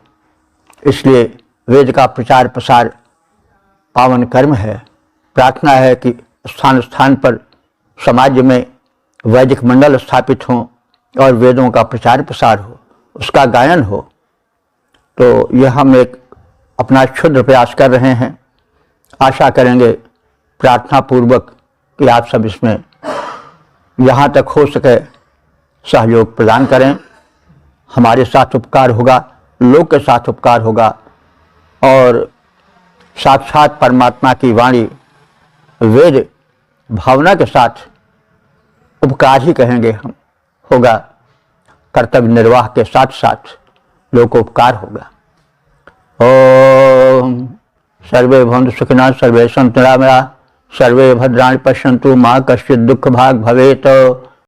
इसलिए वेद का प्रचार प्रसार पावन कर्म है। प्रार्थना है कि स्थान स्थान पर समाज में वैदिक मंडल स्थापित हों और वेदों का प्रचार प्रसार हो, उसका गायन हो। तो यह हम एक अपना क्षुद्र प्रयास कर रहे हैं। आशा करेंगे प्रार्थना पूर्वक कि आप सब इसमें यहाँ तक हो सके सहयोग प्रदान करें। हमारे साथ उपकार होगा, लोक के साथ उपकार होगा और साक्षात परमात्मा की वाणी वेद भावना के साथ उपकार ही कहेंगे हम, होगा। कर्तव्य निर्वाह के साथ साथ लोकोपकार होगा। ओम सर्वे भवन्तु सुखिनः, सर्वे सन्तु निरामयाः, सर्वे भद्राणि पश्यन्तु, मा कश्चित् दुःख भाग् भवेत्।